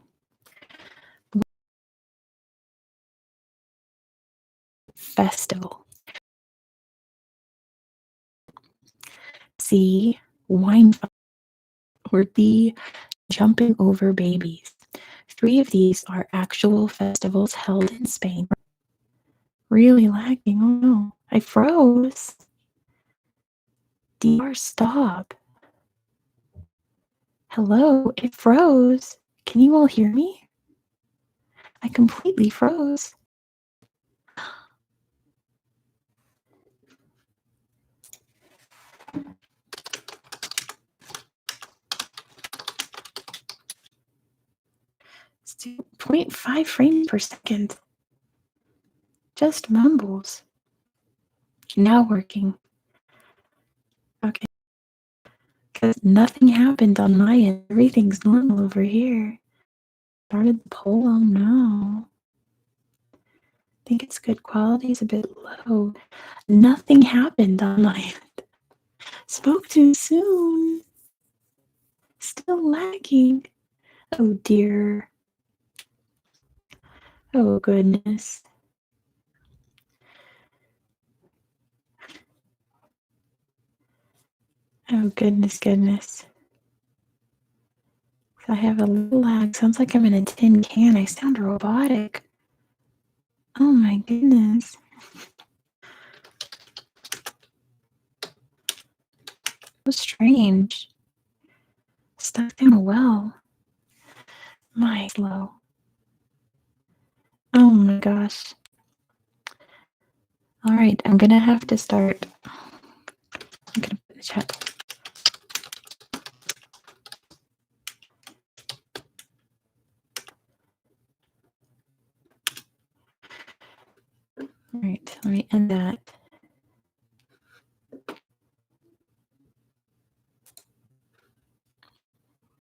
Festival. C. Wine or B, jumping over babies. 3 of these are actual festivals held in Spain. Really lagging. Oh no. I froze. DR, stop. Hello, it froze. Can you all hear me? I completely froze. It's 2.5 frames per second. Just mumbles. Now working. Okay. Because nothing happened on my end. Everything's normal over here. Started the poll. Oh no. I think it's good quality is a bit low. Nothing happened on my end. Spoke too soon. Still lagging. Oh dear. Oh goodness. Oh goodness. I have a little lag. Sounds like I'm in a tin can. I sound robotic. Oh my goodness. So strange. Stuck in a well. My low. Oh my gosh. Alright, I'm gonna have to start. I'm gonna put in the chat. Alright, let me end that.